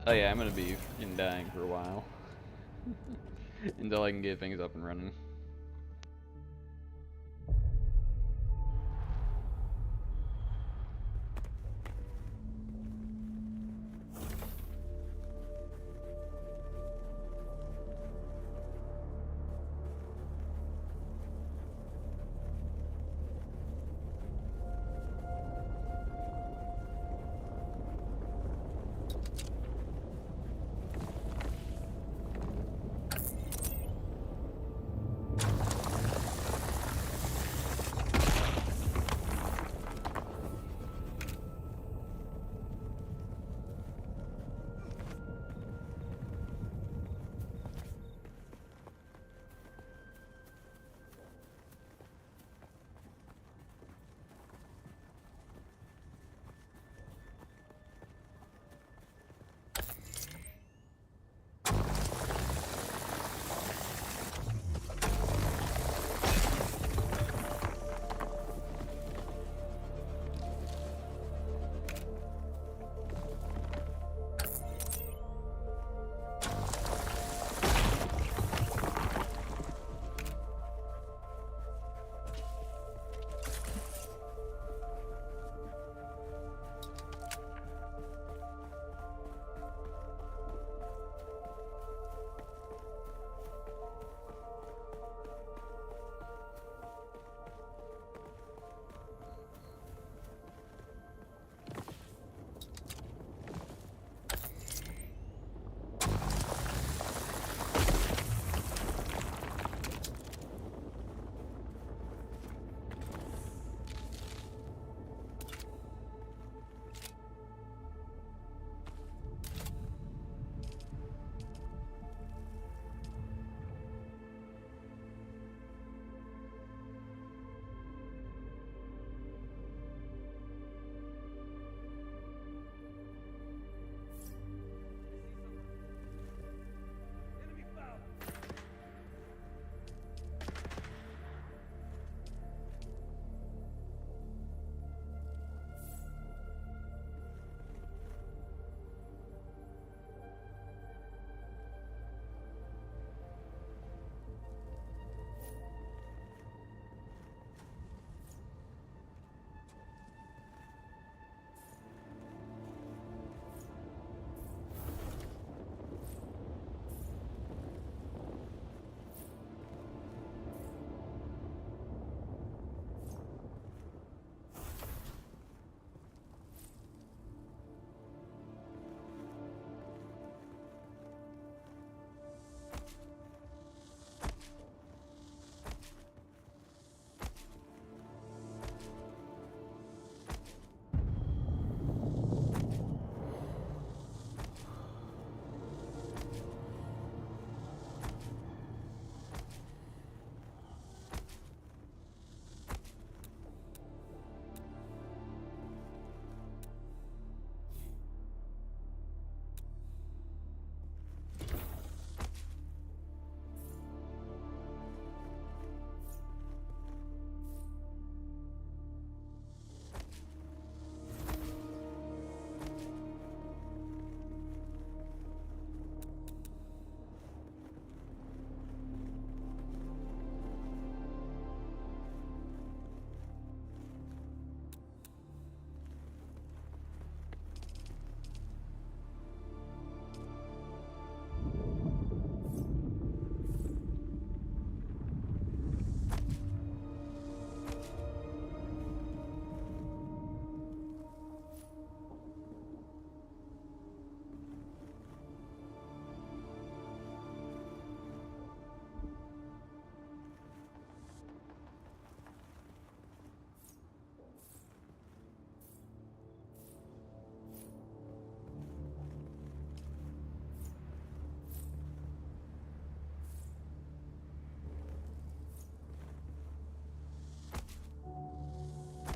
Oh yeah, I'm gonna be fucking dying for a while. Until I can get things up and running.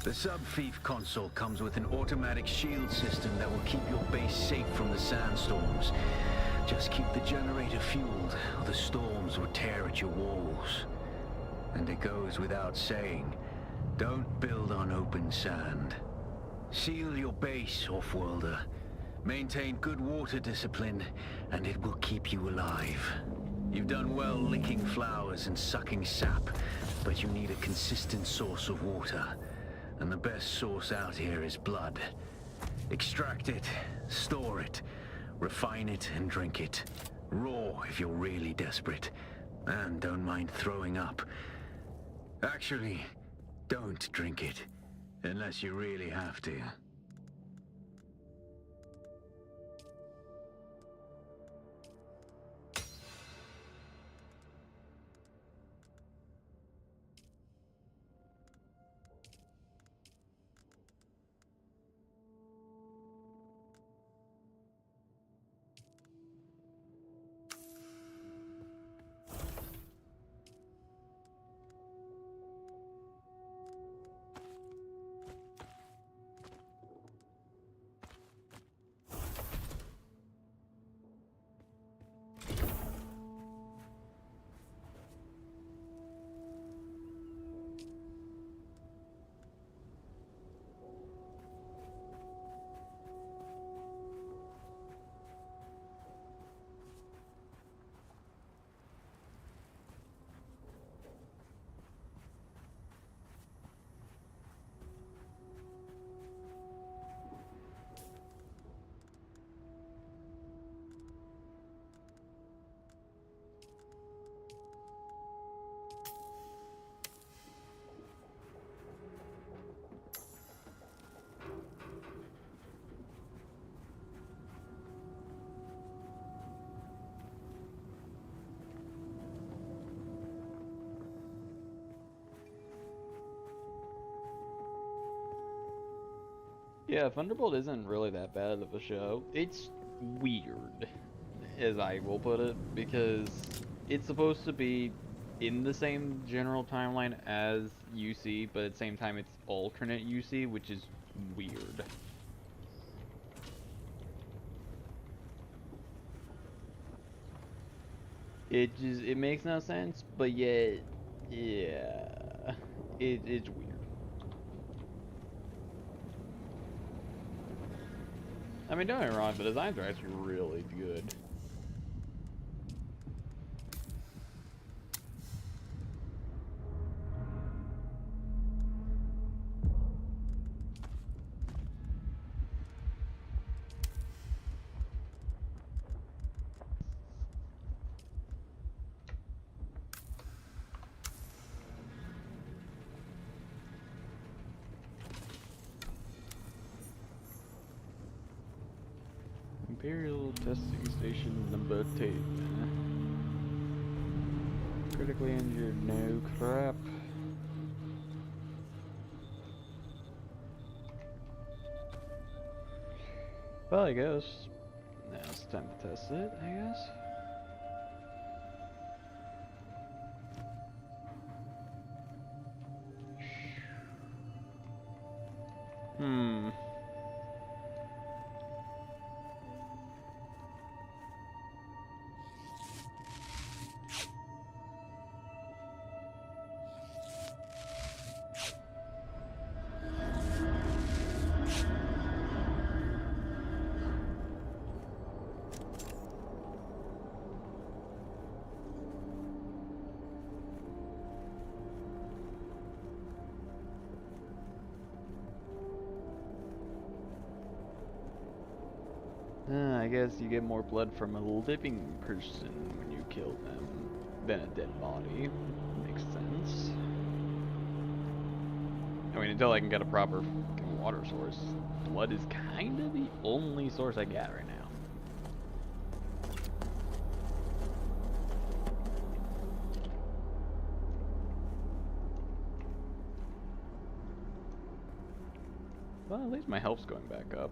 The sub-thief console comes with an automatic shield system that will keep your base safe from the sandstorms. Just keep the generator fueled, or the storms will tear at your walls. And it goes without saying, don't build on open sand. Seal your base, Offworlder. Maintain good water discipline, and it will keep you alive. You've done well licking flowers and sucking sap, but you need a consistent source of water. And the best source out here is blood. Extract it, store it, refine it, and drink it. Raw if you're really desperate. And don't mind throwing up. Actually, don't drink it, unless you really have to. Yeah, Thunderbolt isn't really that bad of a show. It's weird, as I will put it, because it's supposed to be in the same general timeline as UC, but at the same time it's alternate UC, which is weird. It makes no sense, but yet, yeah, it's weird. I mean, don't get me wrong, the designs are actually really good. Imperial testing station number 10. Critically injured, no crap. Well, I guess now it's time to test it, I guess. Hmm. I guess you get more blood from a living person when you kill them than a dead body. Makes sense. I mean, until I can get a proper fucking water source, blood is kind of the only source I got right now. Well, at least my health's going back up.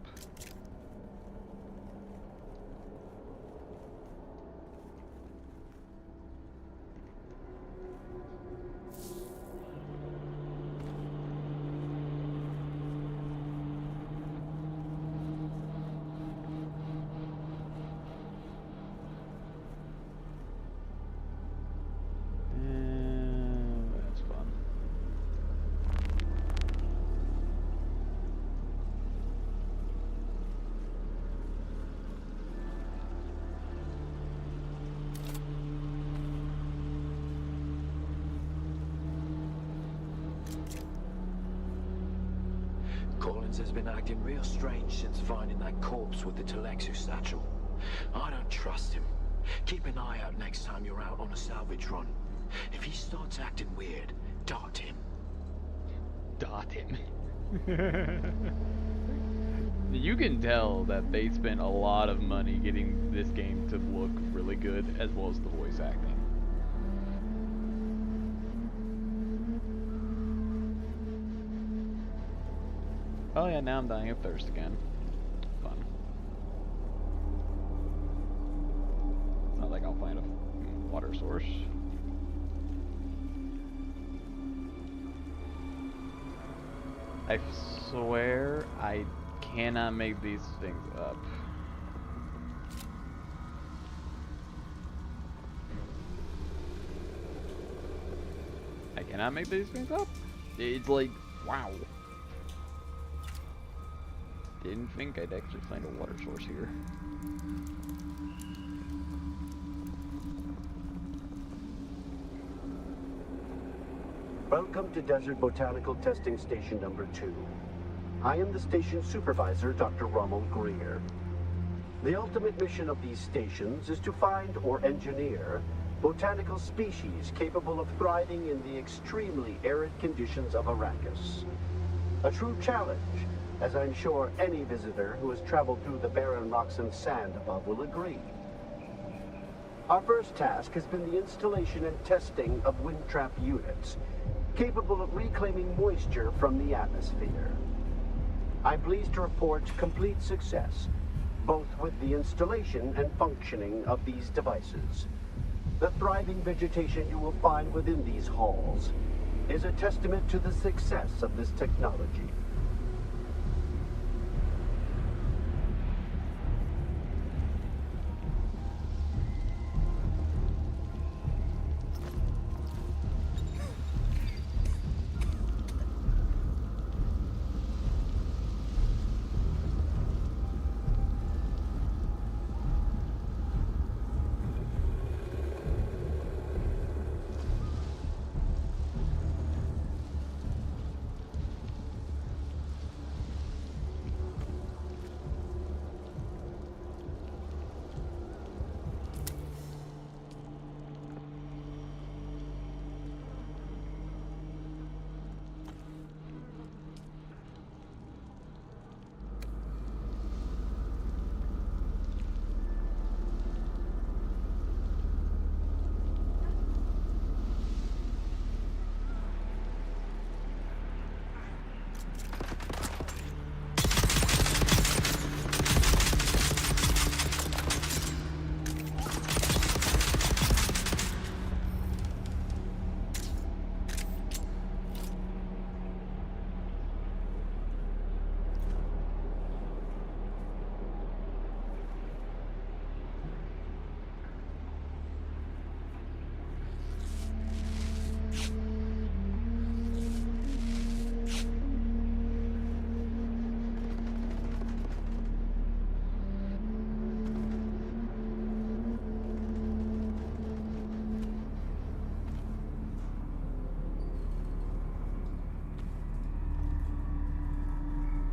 Simmons has been acting real strange since finding that corpse with the Telexu satchel. I don't trust him. Keep an eye out next time you're out on a salvage run. If he starts acting weird, dot him. Dot him. You can tell that they spent a lot of money getting this game to look really good, as well as the voice acting. Oh yeah, now I'm dying of thirst again. Fun. Not like I'll find a water source. I swear I cannot make these things up. I cannot make these things up? It's like, wow. Didn't think I'd actually find a water source here. Welcome to Desert Botanical Testing Station number 2. I am the station supervisor, Dr. Ronald Greer. The ultimate mission of these stations is to find or engineer botanical species capable of thriving in the extremely arid conditions of Arrakis. A true challenge, as I'm sure any visitor who has traveled through the barren rocks and sand above will agree. Our first task has been the installation and testing of wind trap units, capable of reclaiming moisture from the atmosphere. I'm pleased to report complete success, both with the installation and functioning of these devices. The thriving vegetation you will find within these halls is a testament to the success of this technology.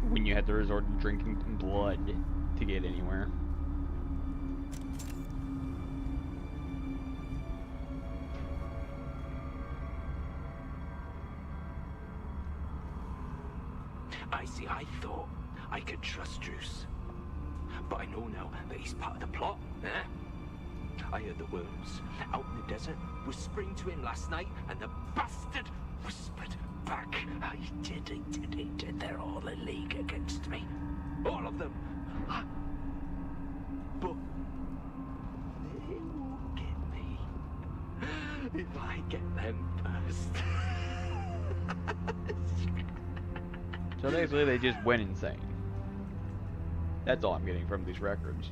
When you have to resort to drinking blood to get anywhere. I thought I could trust Druce. But I know now that he's part of the plot, eh? I heard the worms out in the desert whispering to him last night, and the bastard whispered back. I did. They're all in league against me. All of them. But they won't get me if I get them first. So basically they just went insane. That's all I'm getting from these records.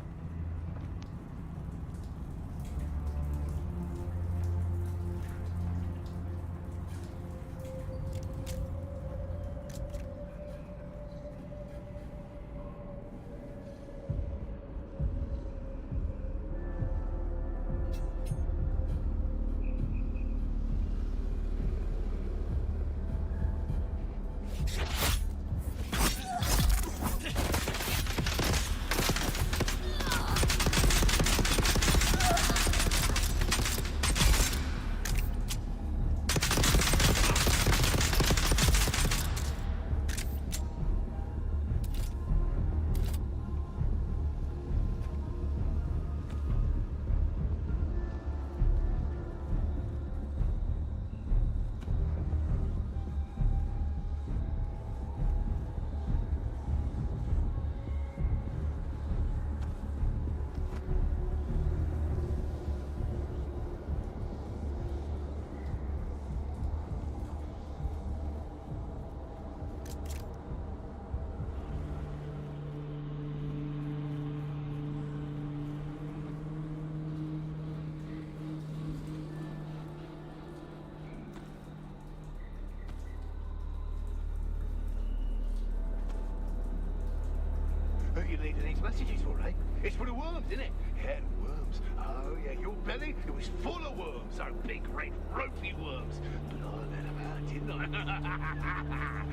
message is all right. It's for the worms, isn't it? Yeah, the worms. Oh, yeah, your belly, it was full of worms. Oh, big, red, ropey worms. But I let them out, didn't I?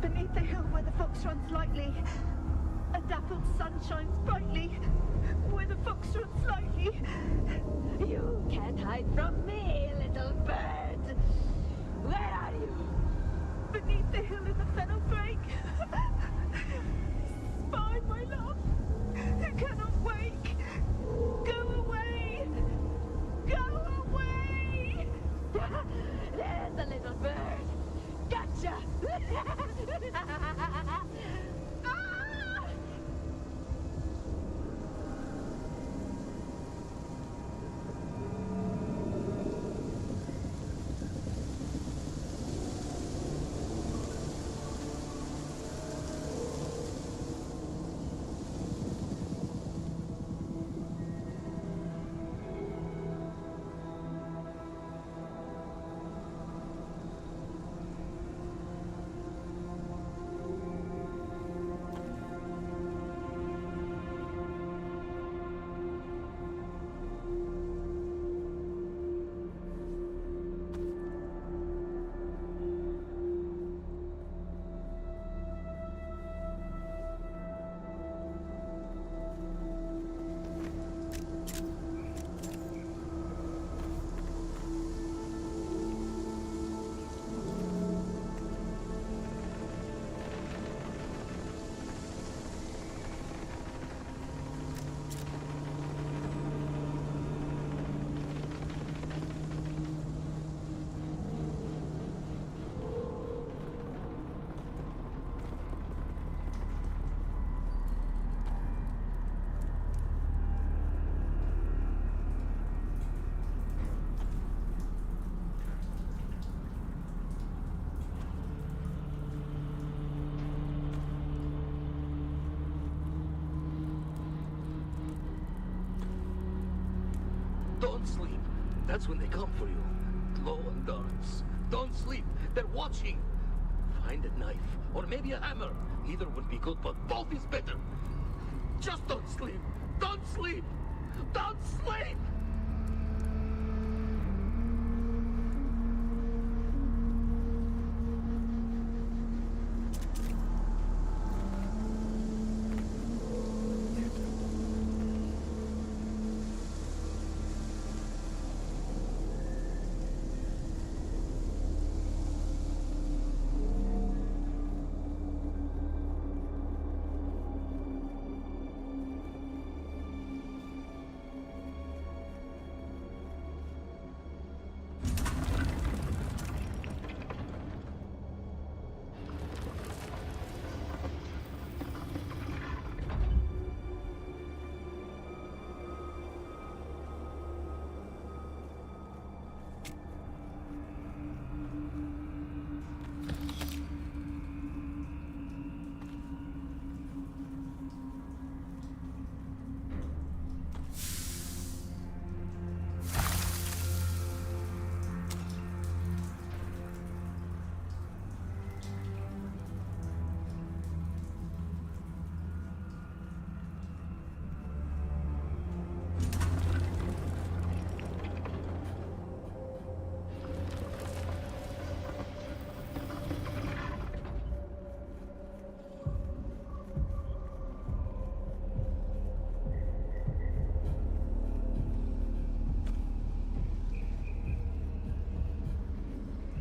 Beneath the hill where the fox runs lightly, a dappled sun shines brightly. Where the fox runs lightly, you can't hide from me, little bird. Where are you? Beneath the hill in the fennel brake. Spy, my love, who cannot wake. Go away! Go away! There's the little bird. Gotcha! Ah! Don't sleep. That's when they come for you. Glowing guards. Don't sleep. They're watching. Find a knife, or maybe a hammer. Either would be good, but both is better. Just don't sleep. Don't sleep. Don't sleep!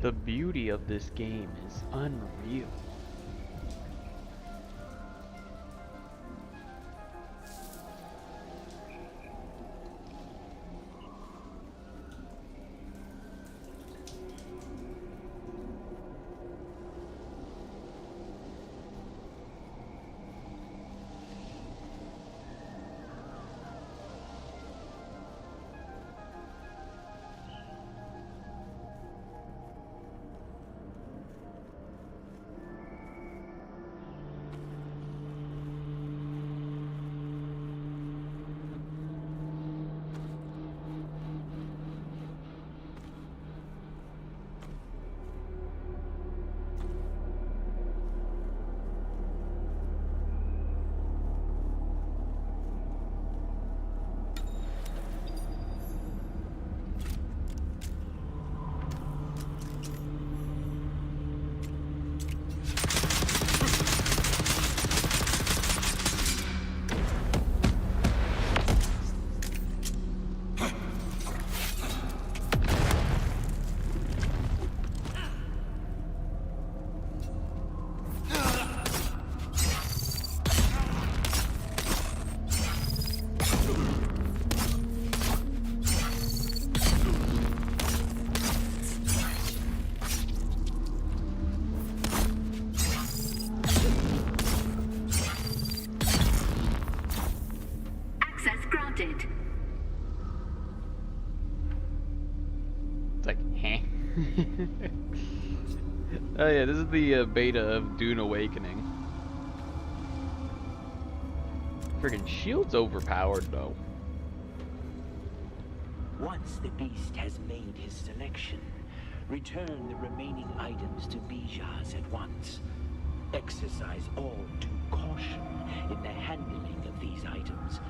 The beauty of this game is unreal. It's like, heh. Oh yeah, this is the beta of Dune Awakening. Freaking shield's overpowered though. Once the beast has made his selection, return the remaining items to Bijaz at once. Exercise all due caution in the handling of these items,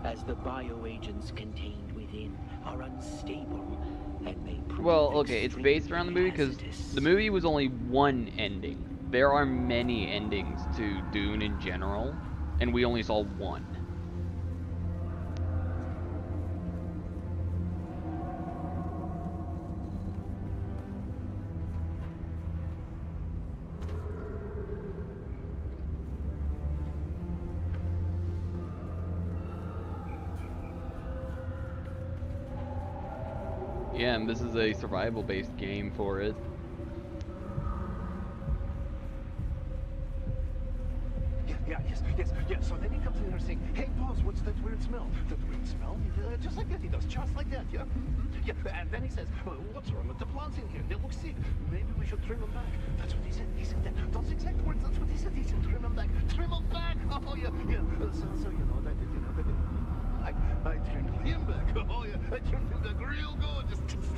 as the bioagents contained within are unstable and may prove Well, okay, it's based around the movie because hazardous. the movie was only one ending. There are many endings to Dune in general, and we only saw one. Yeah, and this is a survival-based game for it. Yeah. So then he comes in here saying, "Hey, boss, what's that weird smell?" That weird smell? Just like that, he does, just like that, yeah. Yeah, and then he says, "What's wrong with the plants in here? They look sick. Maybe we should trim them back." That's what he said. He said that. Those exact words. That's what he said. He said, "Trim them back. Trim them back." Oh yeah. So you know that. I trimmed him back. Oh yeah. I trimmed him back real good. Just.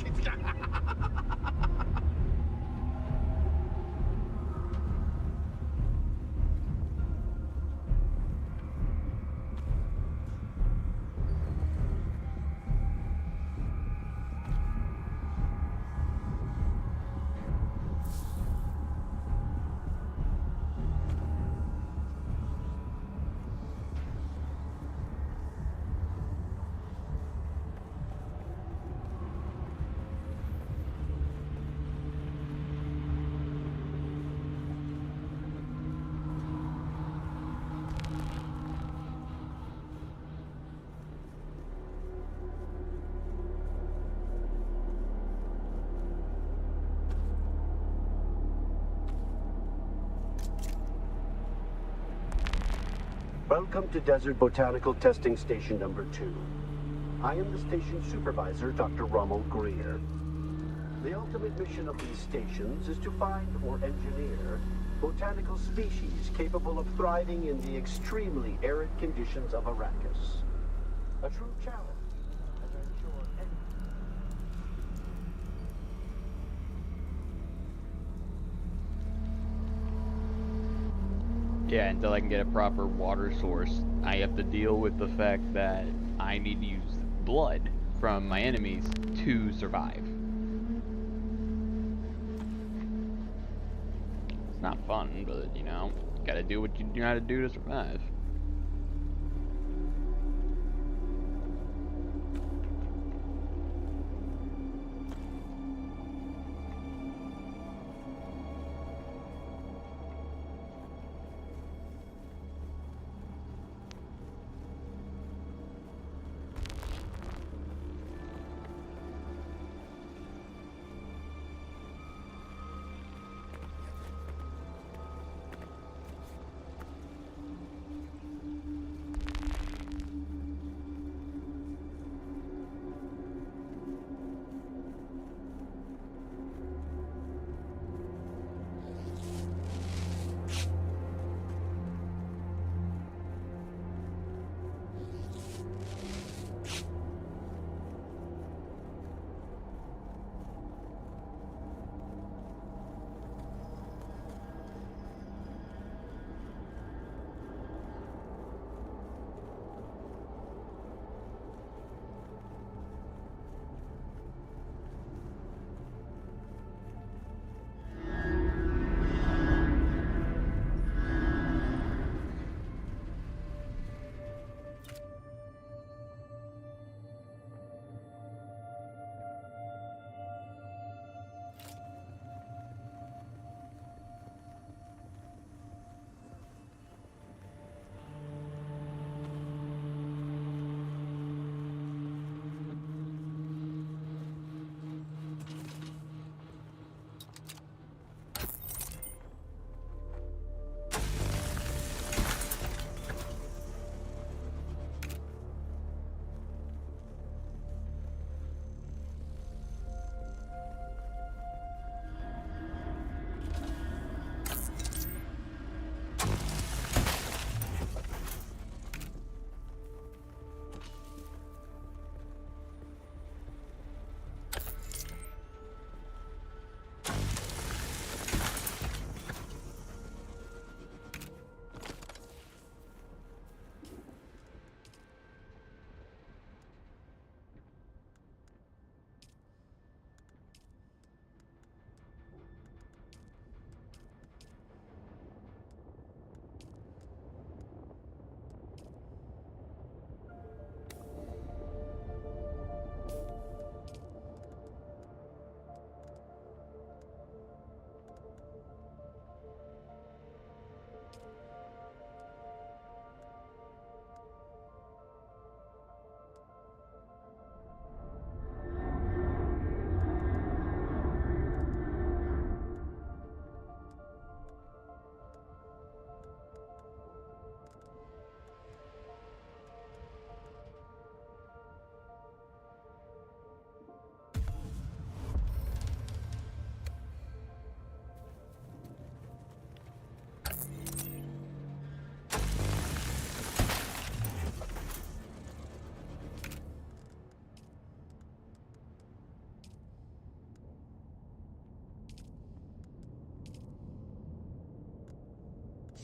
Welcome to Desert Botanical Testing Station number 2. I am the station supervisor, Dr. Rommel Greer. The ultimate mission of these stations is to find or engineer botanical species capable of thriving in the extremely arid conditions of Arrakis. A true challenge, as I'm sure any... Yeah, until I can get a proper water source, I have to deal with the fact that I need to use blood from my enemies to survive. It's not fun, but you know, gotta do what you know how to do to survive.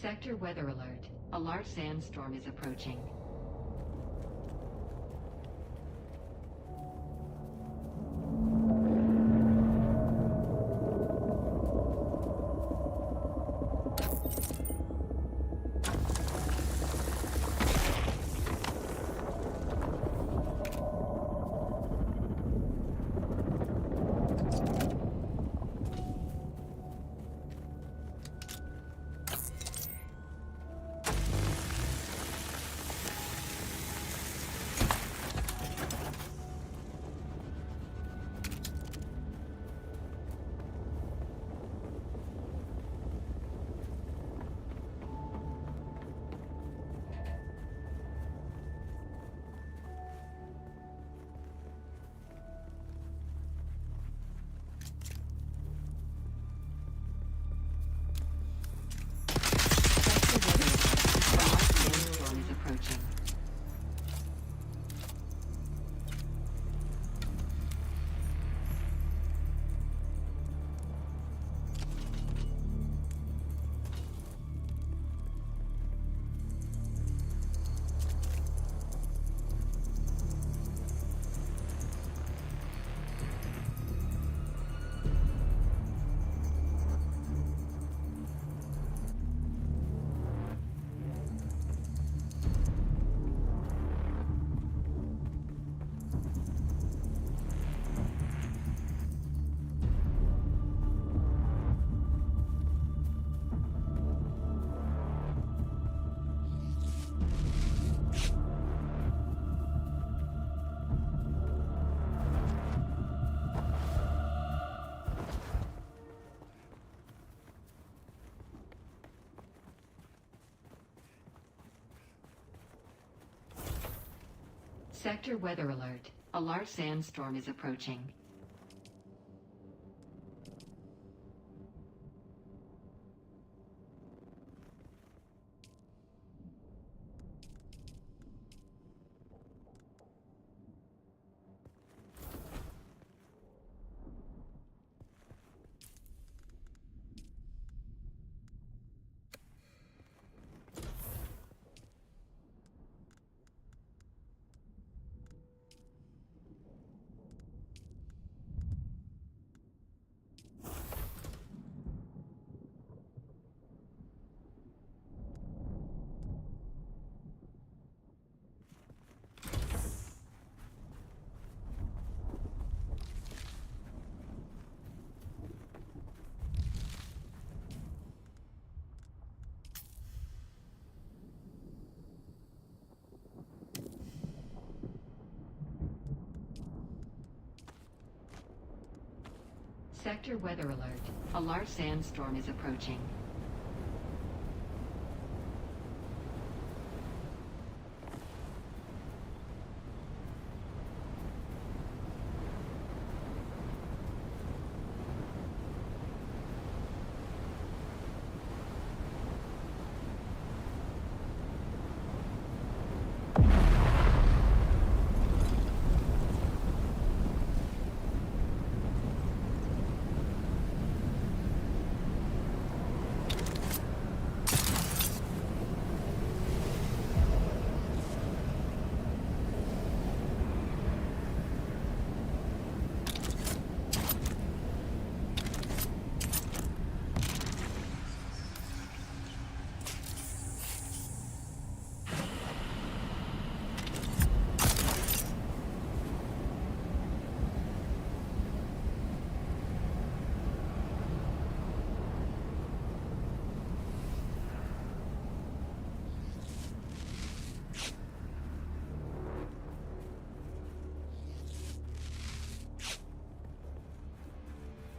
Sector weather alert. A large sandstorm is approaching. Sandstorm is approaching. Sector weather alert. A large sandstorm is approaching. Sector weather alert. A large sandstorm is approaching.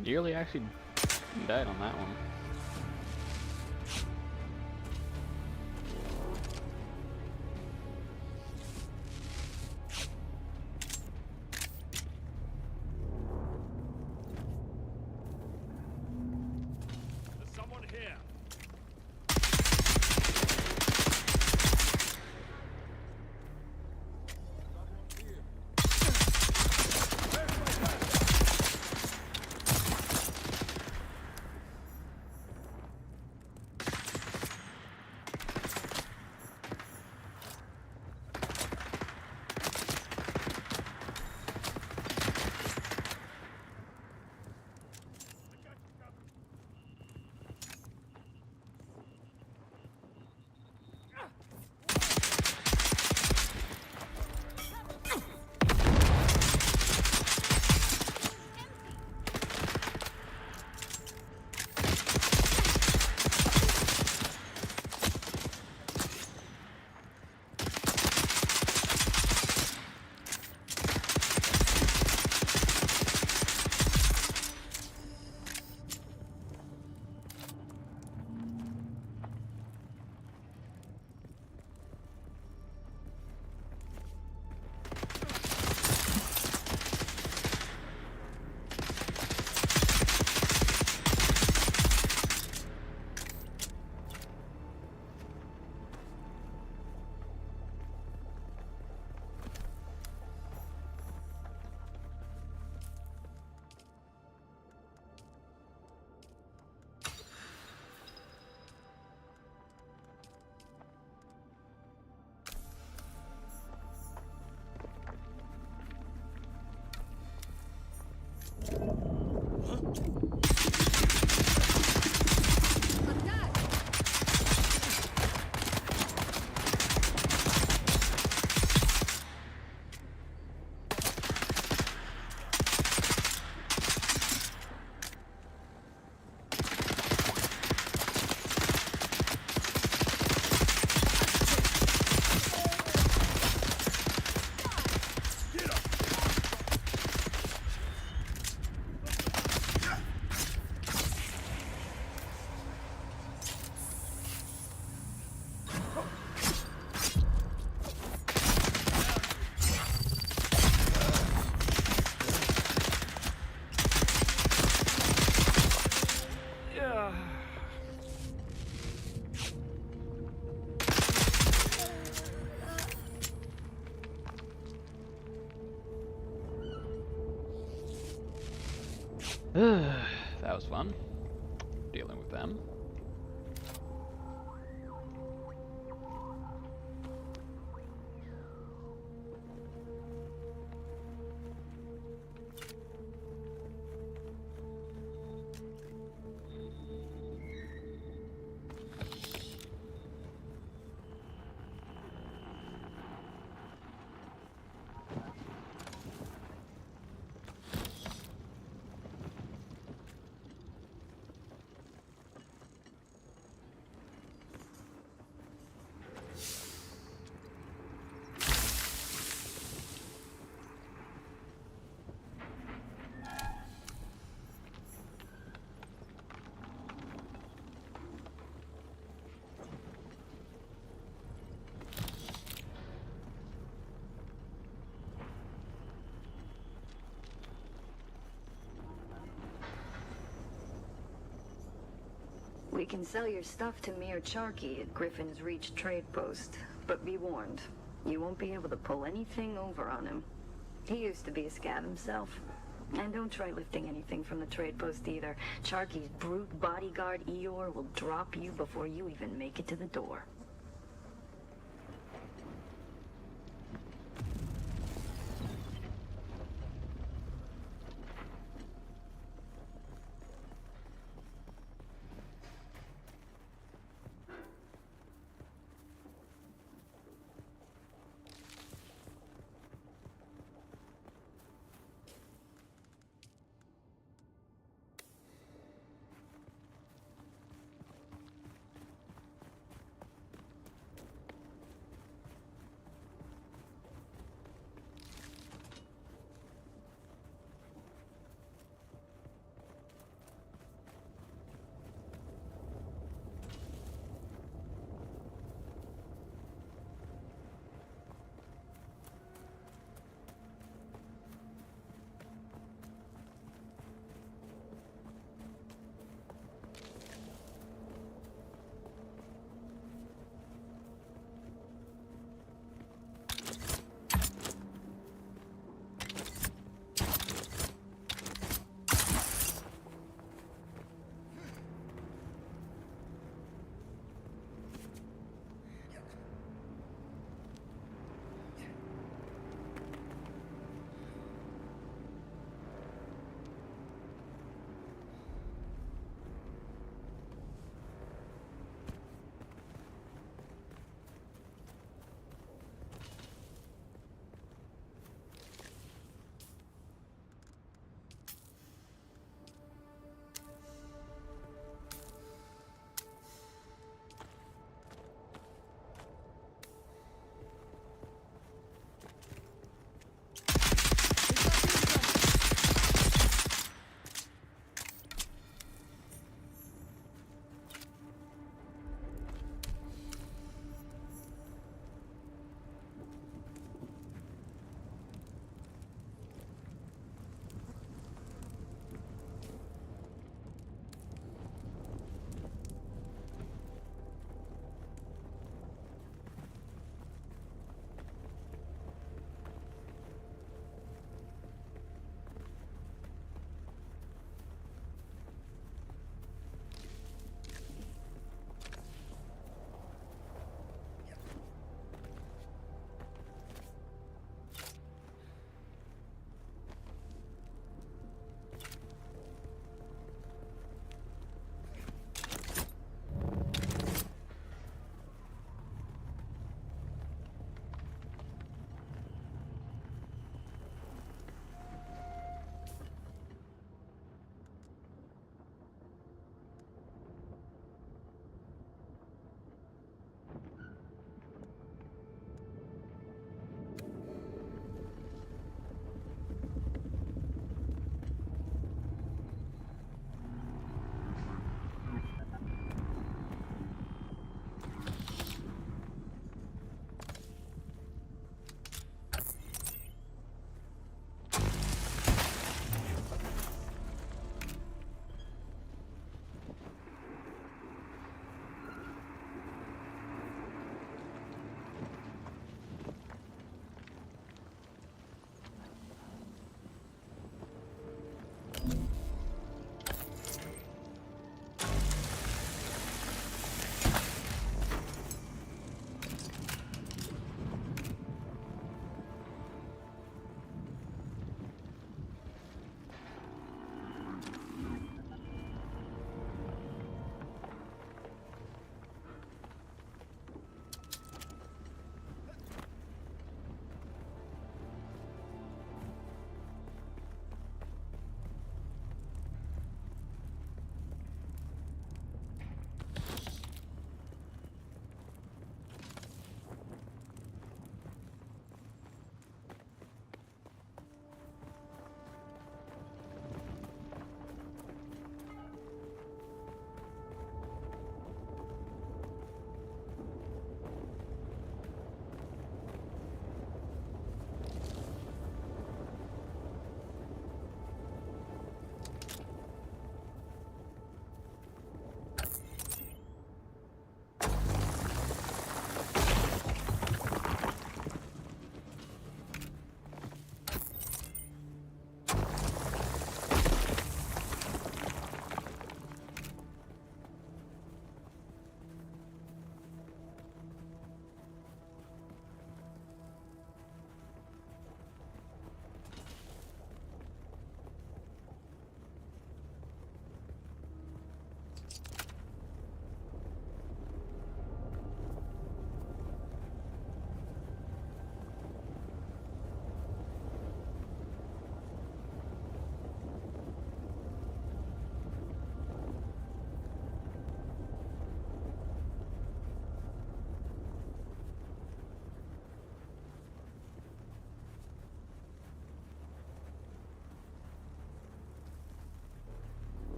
Nearly actually died on that one. There's someone here. That was fun. Dealing with them. We can sell your stuff to Mir Charkey at Griffin's Reach trade post, but be warned, you won't be able to pull anything over on him. He used to be a scab himself. And don't try lifting anything from the trade post either. Charkey's brute bodyguard Eeyore will drop you before you even make it to the door.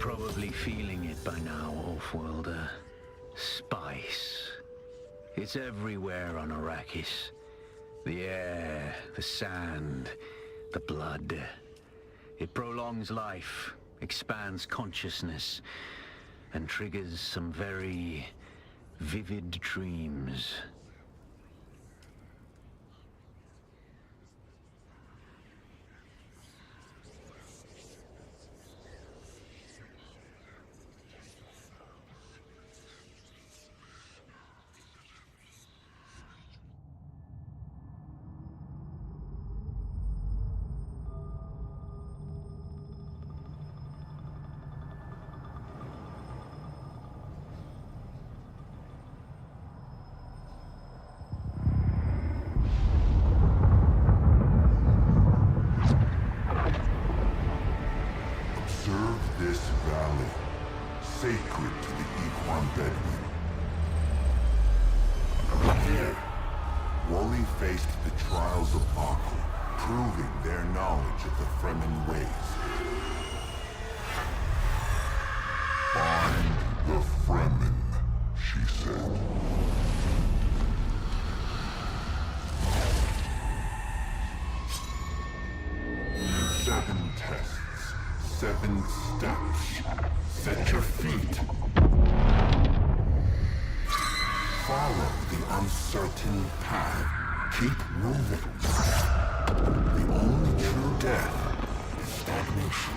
probably feeling it by now, Off-worlder. Spice. It's everywhere on Arrakis. The air, the sand, the blood. It prolongs life, expands consciousness, and triggers some very vivid dreams. Observe this valley, sacred to the Equan Bedouin. Here, Wooly faced the trials of Baku, proving their knowledge of the Fremen ways. Find the Fremen, she said. Seven tests, 7 steps. Set your feet. Follow the uncertain path. Keep moving. The only true death is stagnation.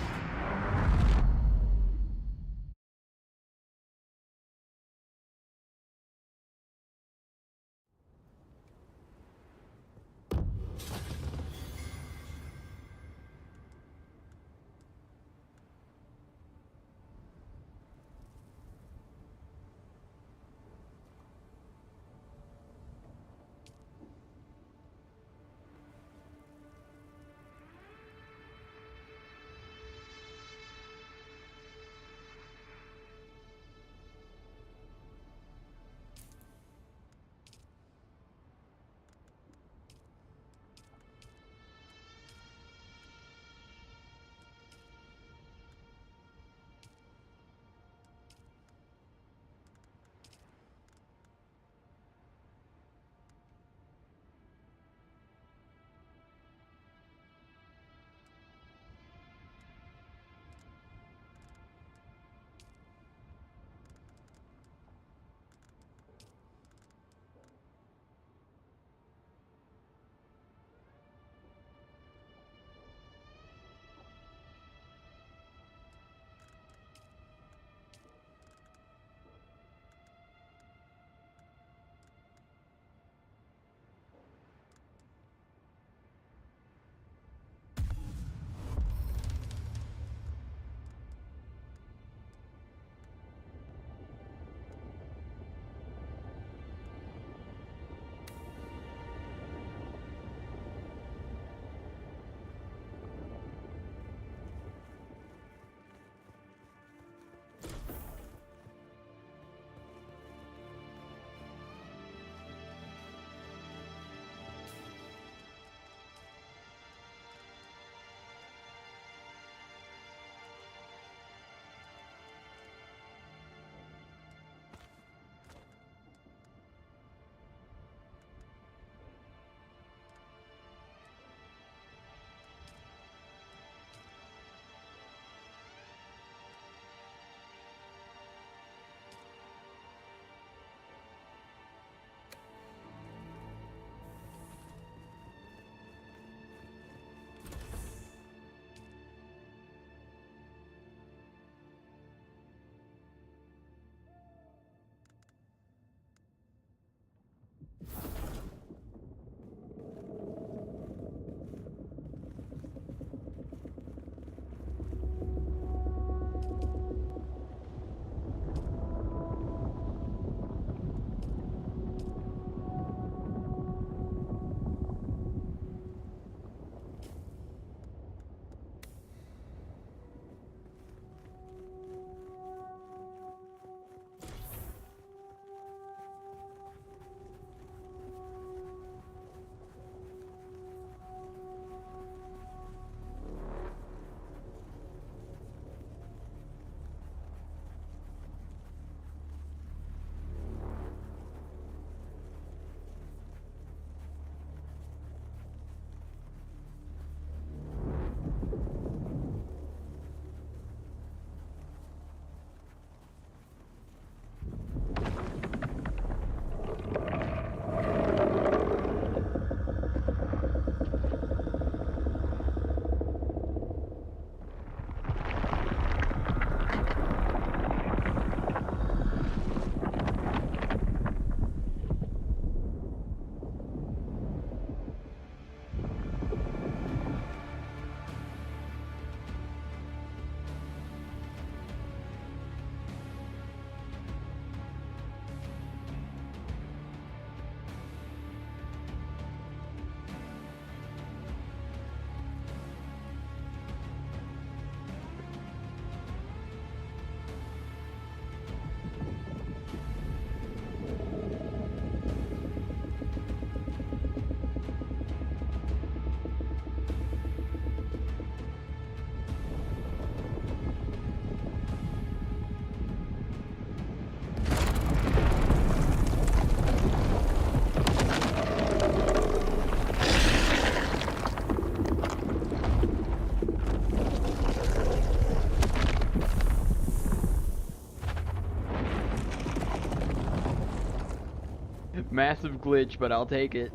Massive glitch, but I'll take it.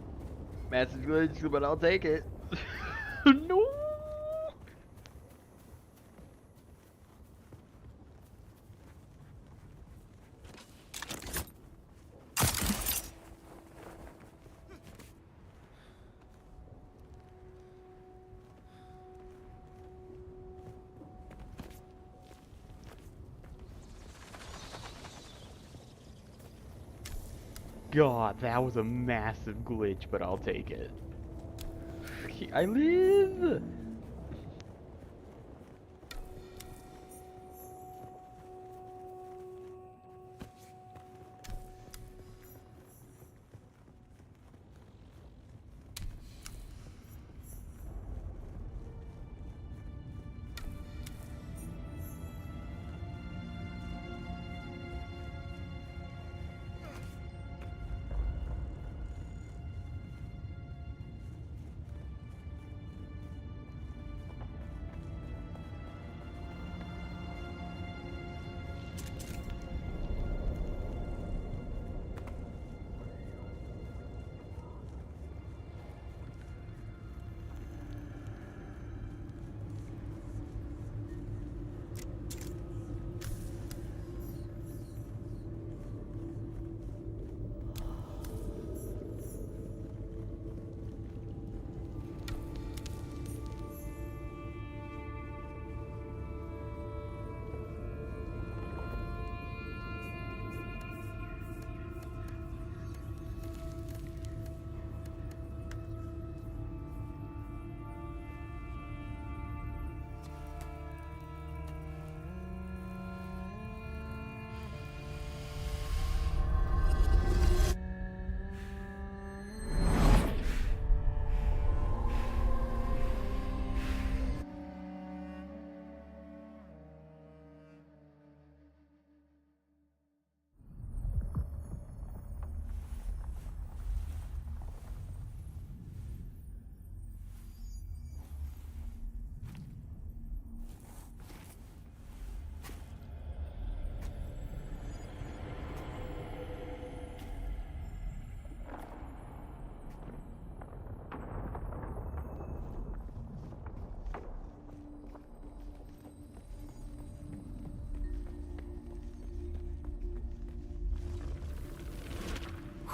Massive glitch, but I'll take it. No. God, that was a massive glitch, but I'll take it. I live!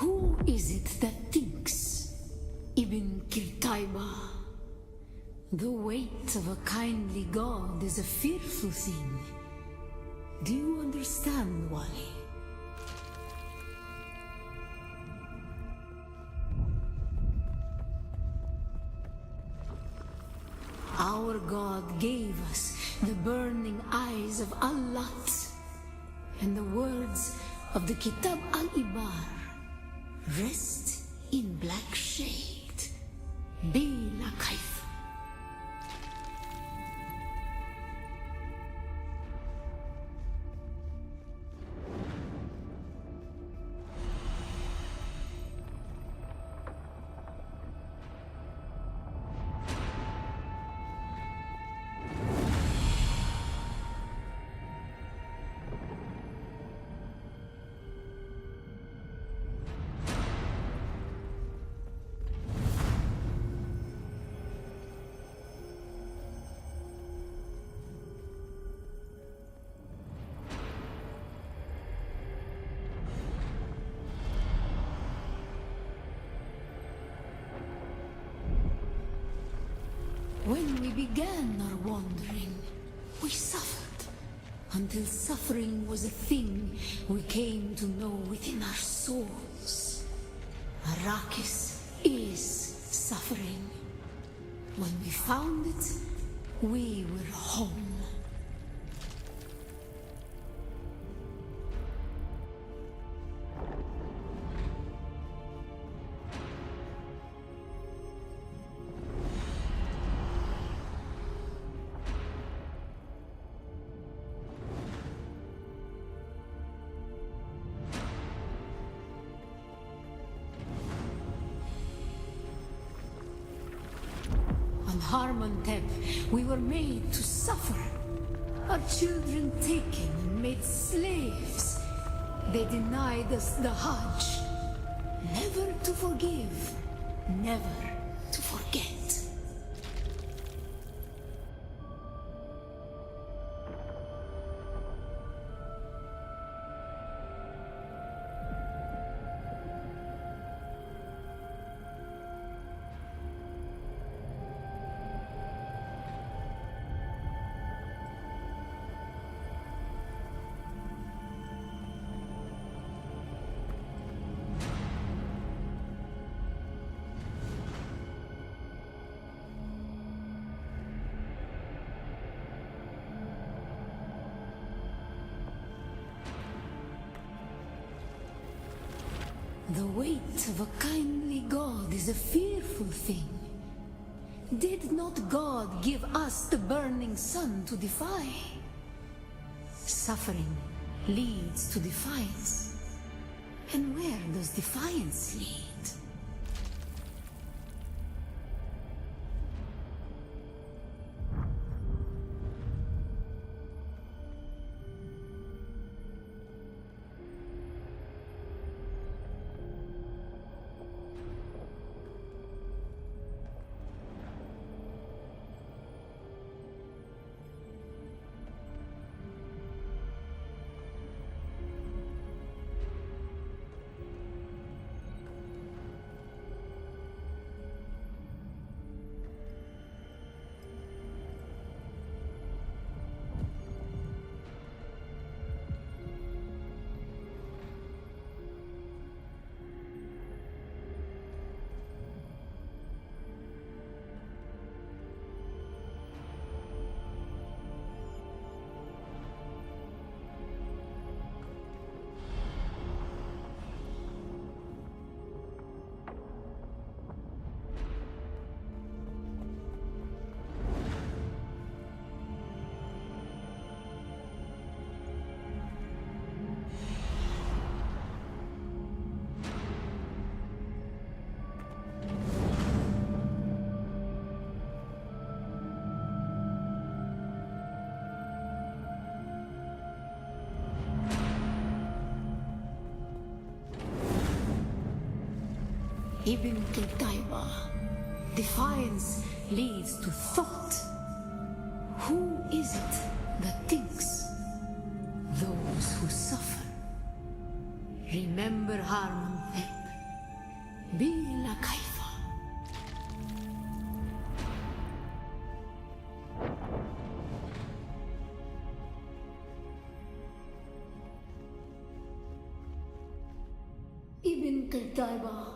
Who is it that thinks? Ibn Kirtaiba. The weight of a kindly god is a fearful thing. Do you understand, Wally? Our god gave us the burning eyes of Allat and the words of the Kitab al-Ibar. Rest in black shade. Bila Kaif. When we began our wandering, we suffered. Until suffering was a thing we came to know within our souls. Arrakis is suffering. When we found it, we were home. Harmontep, we were made to suffer. Our children taken and made slaves. They denied us the Hajj. Never to forgive, never to forget. The weight of a kindly God is a fearful thing. Did not God give us the burning sun to defy? Suffering leads to defiance. And where does defiance lead? Ibn Qutayba. Defiance leads to thought. Who is it that thinks? Those who suffer. Remember Harmon Pep. Bila Kaifa. Ibn Qutayba.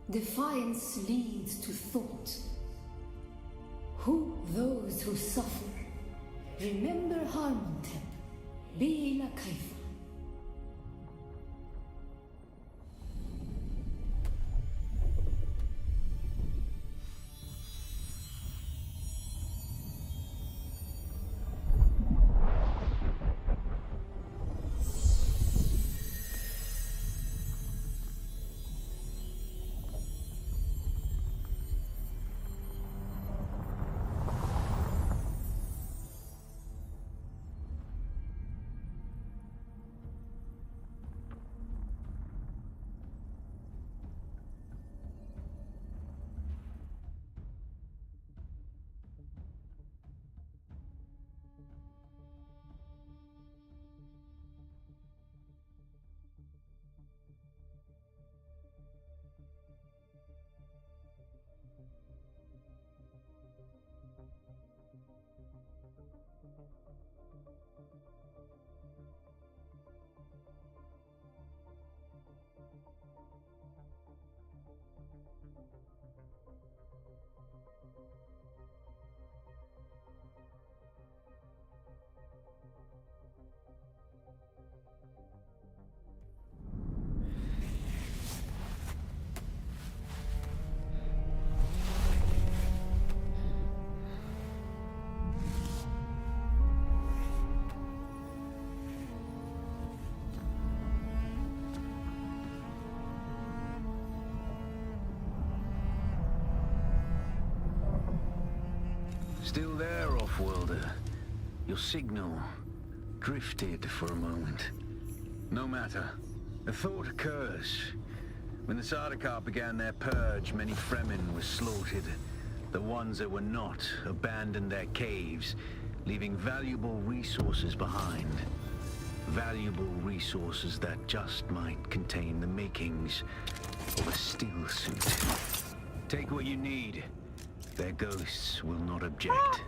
Defiance leads to thought. Who those who suffer? Remember Harmontep. Bila Kaifa. Still there, off-worlder. Your signal drifted for a moment. No matter. A thought occurs. When the Sardaukar began their purge, many Fremen were slaughtered. The ones that were not abandoned their caves, leaving valuable resources behind. Valuable resources that just might contain the makings of a steel suit. Take what you need. Their ghosts will not object.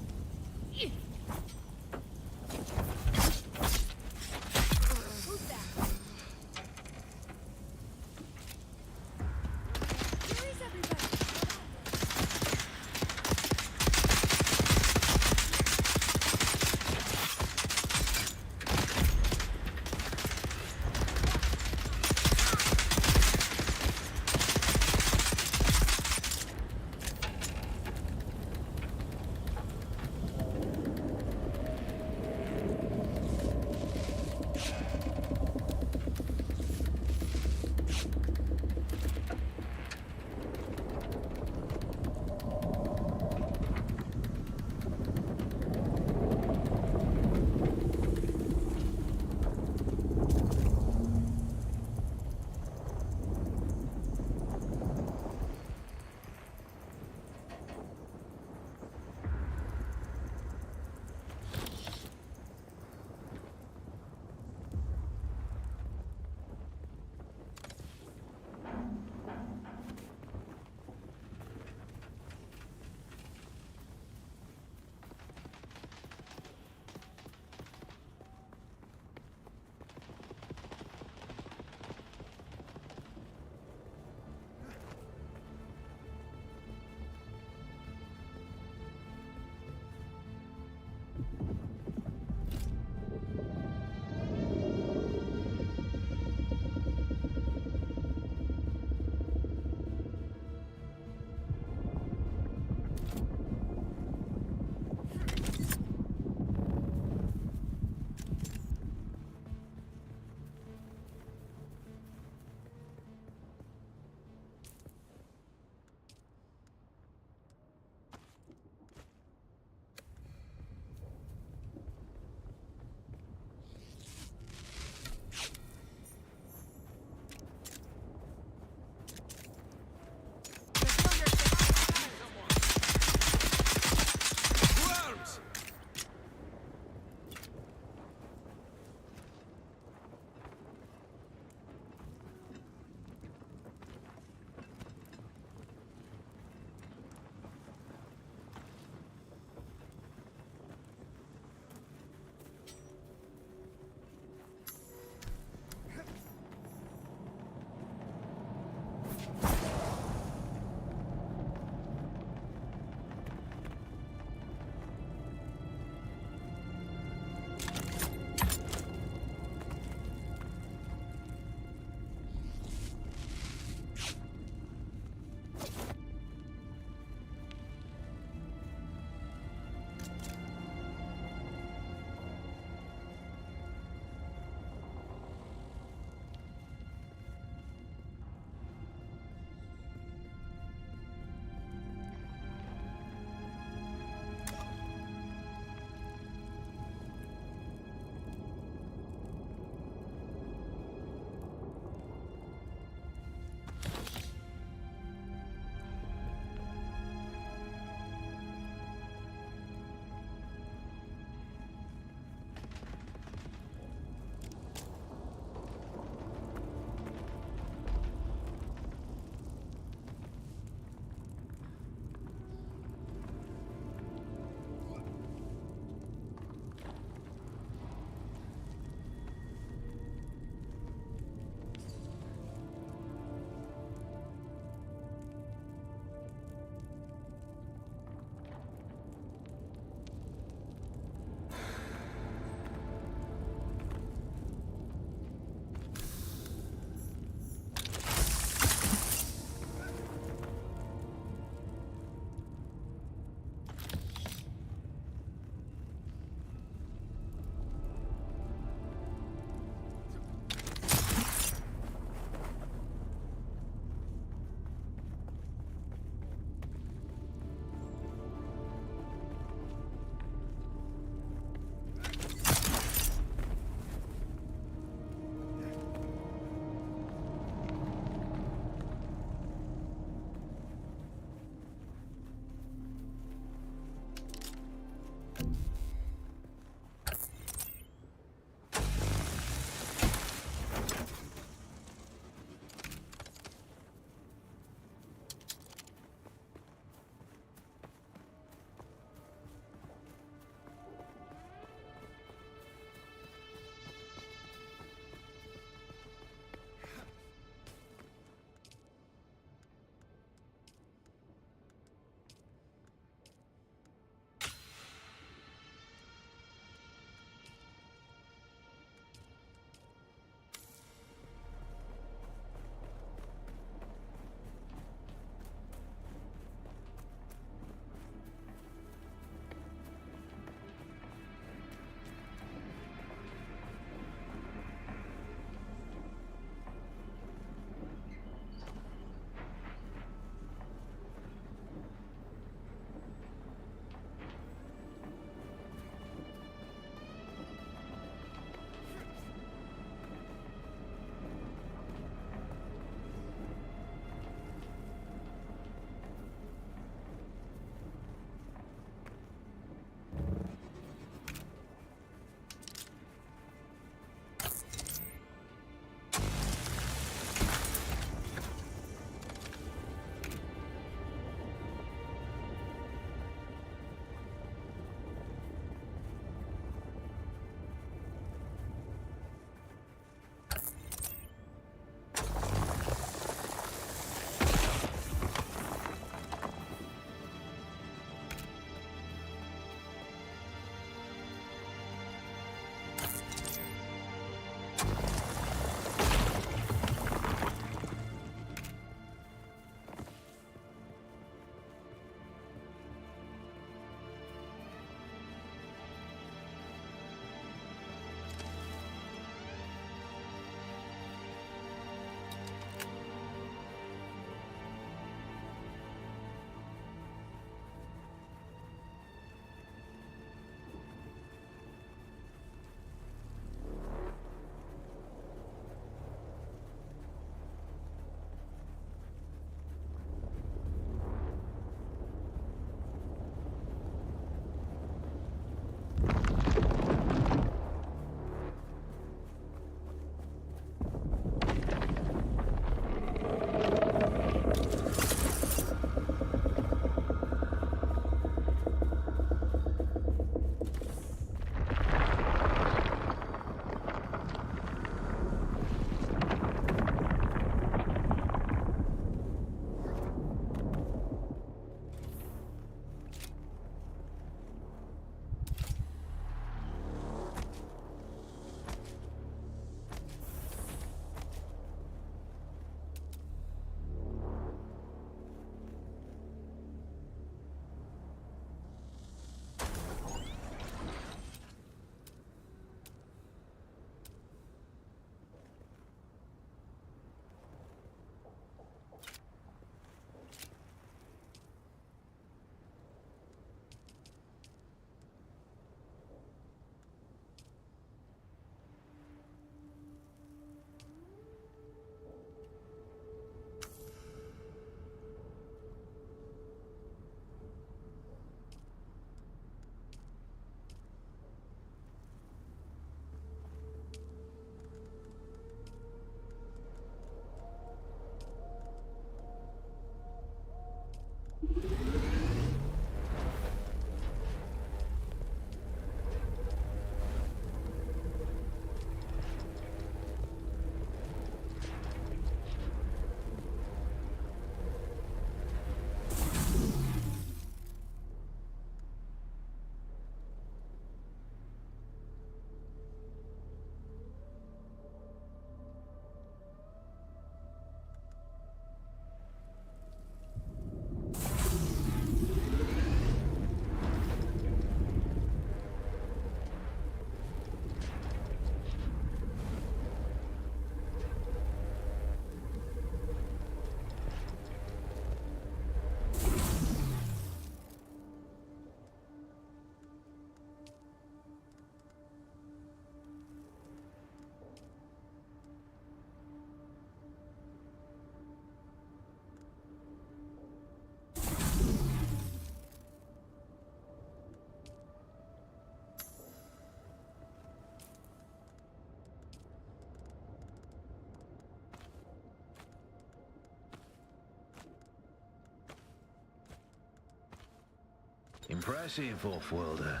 Impressive, Off-worlder.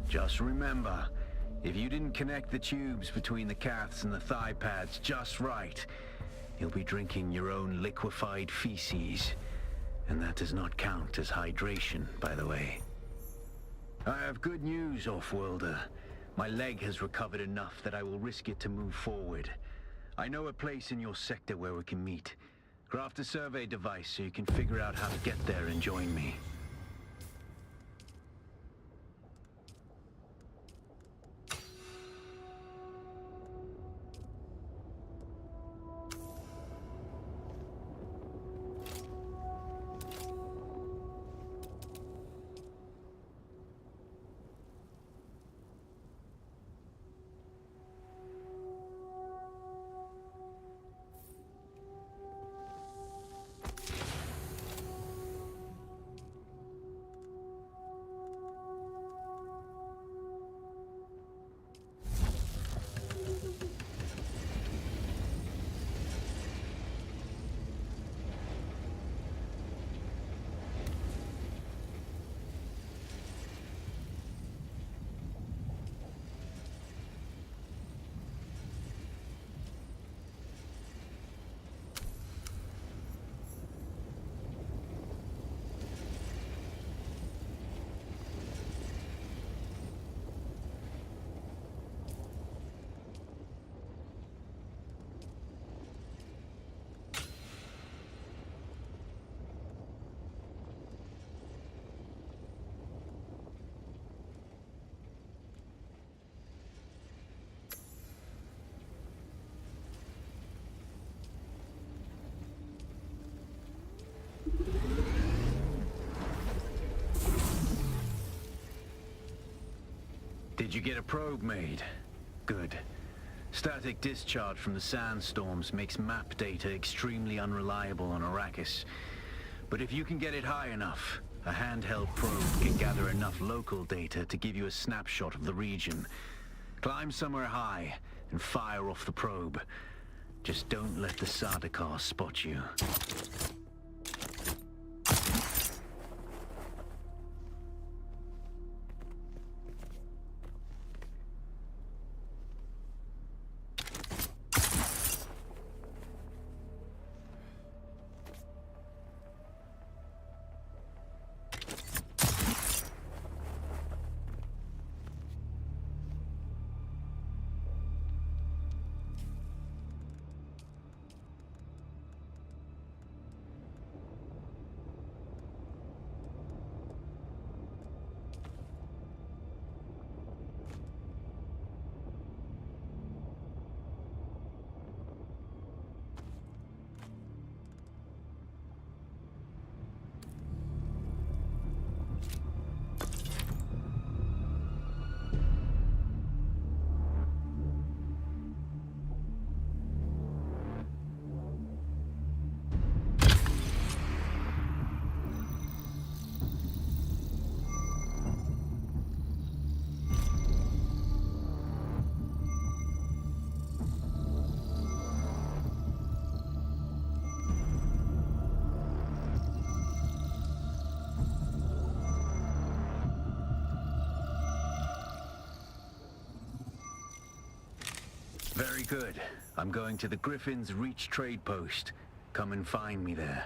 Just remember, if you didn't connect the tubes between the caths and the thigh pads just right, you'll be drinking your own liquefied feces. And that does not count as hydration, by the way. I have good news, Off-worlder. My leg has recovered enough that I will risk it to move forward. I know a place in your sector where we can meet. Craft a survey device so you can figure out how to get there and join me. Did you get a probe made? Good. Static discharge from the sandstorms makes map data extremely unreliable on Arrakis. But if you can get it high enough, a handheld probe can gather enough local data to give you a snapshot of the region. Climb somewhere high and fire off the probe. Just don't let the Sardaukar spot you. Very good. I'm going to the Griffin's Reach trade post. Come and find me there.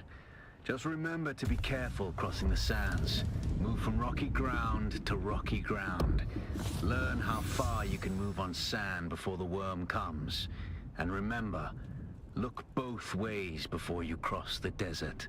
Just remember to be careful crossing the sands. Move from rocky ground to rocky ground. Learn how far you can move on sand before the worm comes. And remember, look both ways before you cross the desert.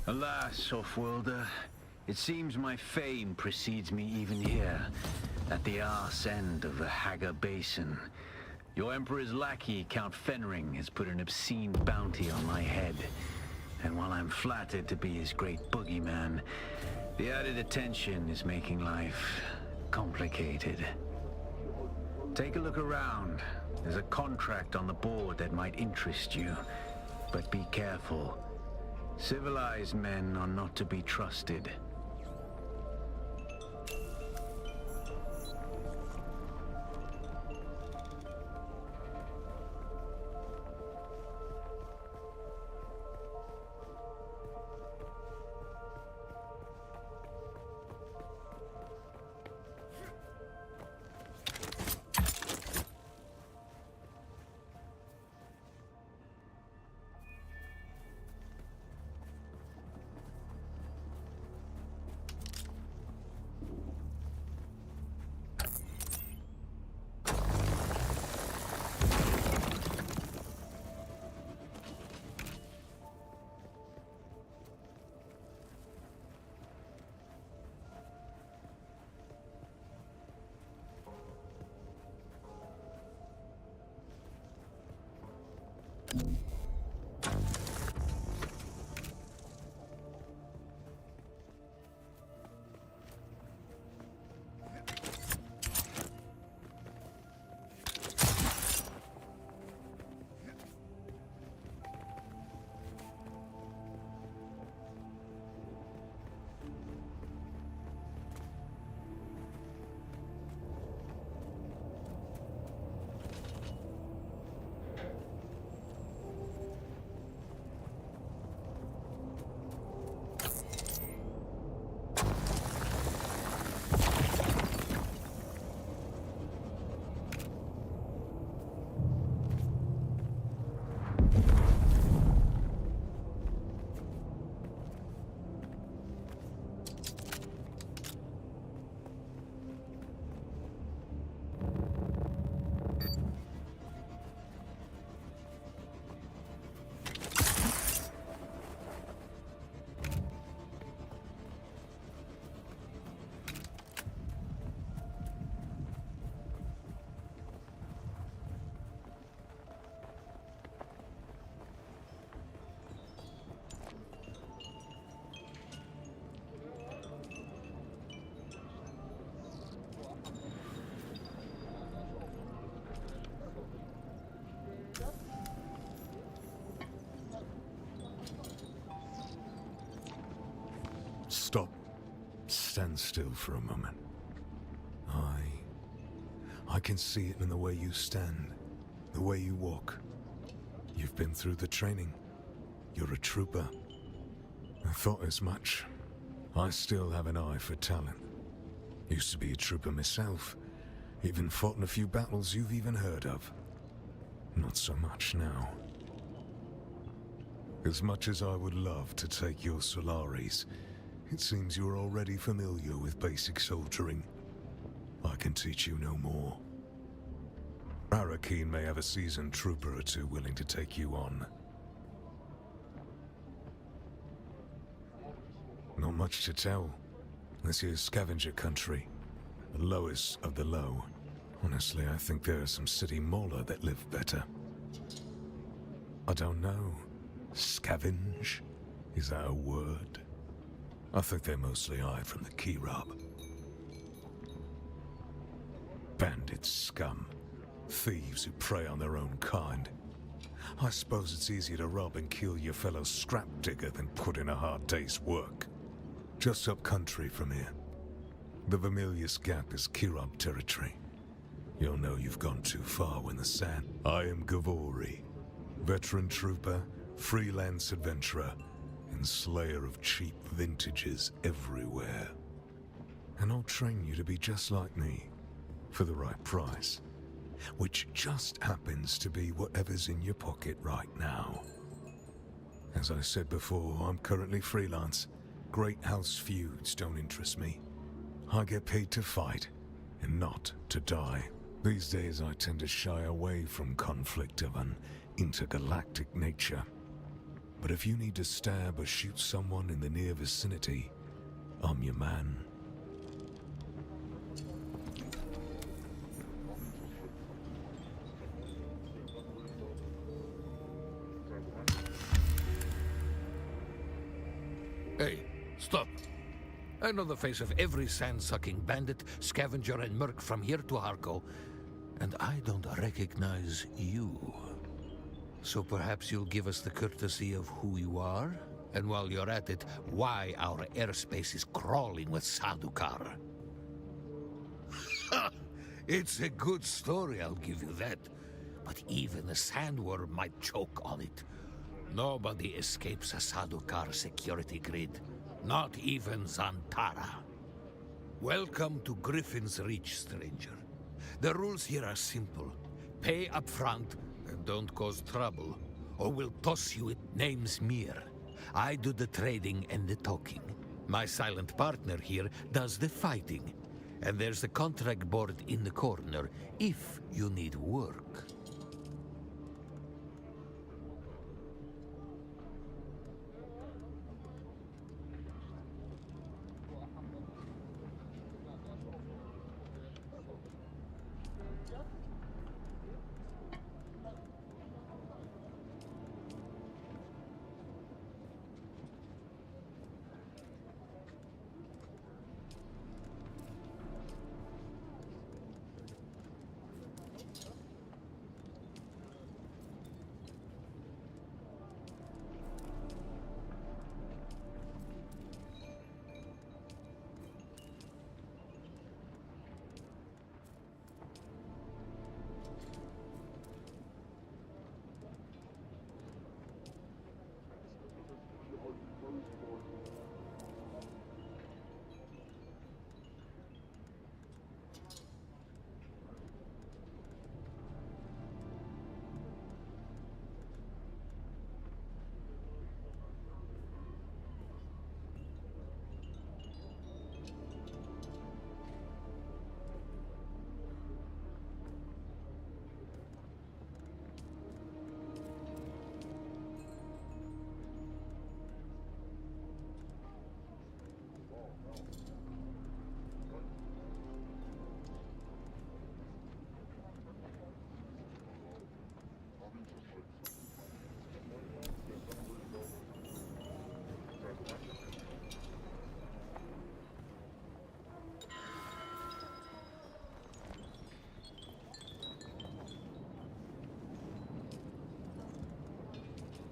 Alas, Offworlder, it seems my fame precedes me even here, at the arse end of the Haga Basin. Your Emperor's lackey, Count Fenring, has put an obscene bounty on my head. And while I'm flattered to be his great boogeyman, the added attention is making life complicated. Take a look around. There's a contract on the board that might interest you. But be careful. Civilized men are not to be trusted. Stop. Stand still for a moment. I can see it in the way you stand, the way you walk. You've been through the training. You're a trooper. I thought as much. I still have an eye for talent. Used to be a trooper myself. Even fought in a few battles you've even heard of. Not so much now. As much as I would love to take your Solaris, it seems you're already familiar with basic soldiering. I can teach you no more. Arakeen may have a seasoned trooper or two willing to take you on. Not much to tell. This here's scavenger country. The lowest of the low. Honestly, I think there are some city mola that live better. I don't know. Scavenge? Is that a word? I think they mostly hide from the Kirab. Bandit scum. Thieves who prey on their own kind. I suppose it's easier to rob and kill your fellow scrap digger than put in a hard day's work. Just up country from here. The Vermilius Gap is Kirab territory. You'll know you've gone too far when the sand... I am Gavori, veteran trooper, freelance adventurer, and slayer of cheap vintages everywhere. And I'll train you to be just like me, for the right price. Which just happens to be whatever's in your pocket right now. As I said before, I'm currently freelance. Great house feuds don't interest me. I get paid to fight, and not to die. These days I tend to shy away from conflict of an intergalactic nature. But if you need to stab or shoot someone in the near vicinity, I'm your man. Hey, stop. I know the face of every sand-sucking bandit, scavenger, and merc from here to Harko, and I don't recognize you. So perhaps you'll give us the courtesy of who you are? And while you're at it, why our airspace is crawling with Sadukar. It's a good story, I'll give you that. But even a sandworm might choke on it. Nobody escapes a Sadukar security grid. Not even Zantara. Welcome to Griffin's Reach, stranger. The rules here are simple. Pay up front and don't cause trouble, or we'll toss you it name's Mir. I do the trading and the talking. My silent partner here does the fighting. And there's the contract board in the corner, if you need work.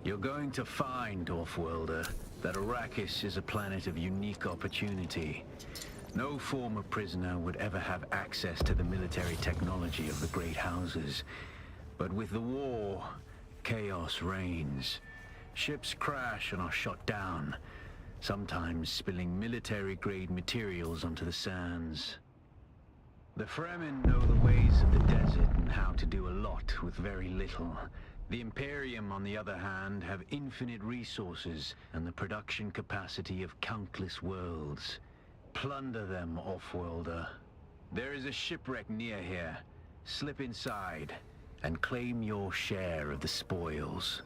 You're going to find, Offworlder, that Arrakis is a planet of unique opportunity. No former prisoner would ever have access to the military technology of the Great Houses. But with the war, chaos reigns. Ships crash and are shot down, sometimes spilling military-grade materials onto the sands. The Fremen know the ways of the desert and how to do a lot with very little. The Imperium, on the other hand, have infinite resources and the production capacity of countless worlds. Plunder them, Offworlder. There is a shipwreck near here. Slip inside and claim your share of the spoils.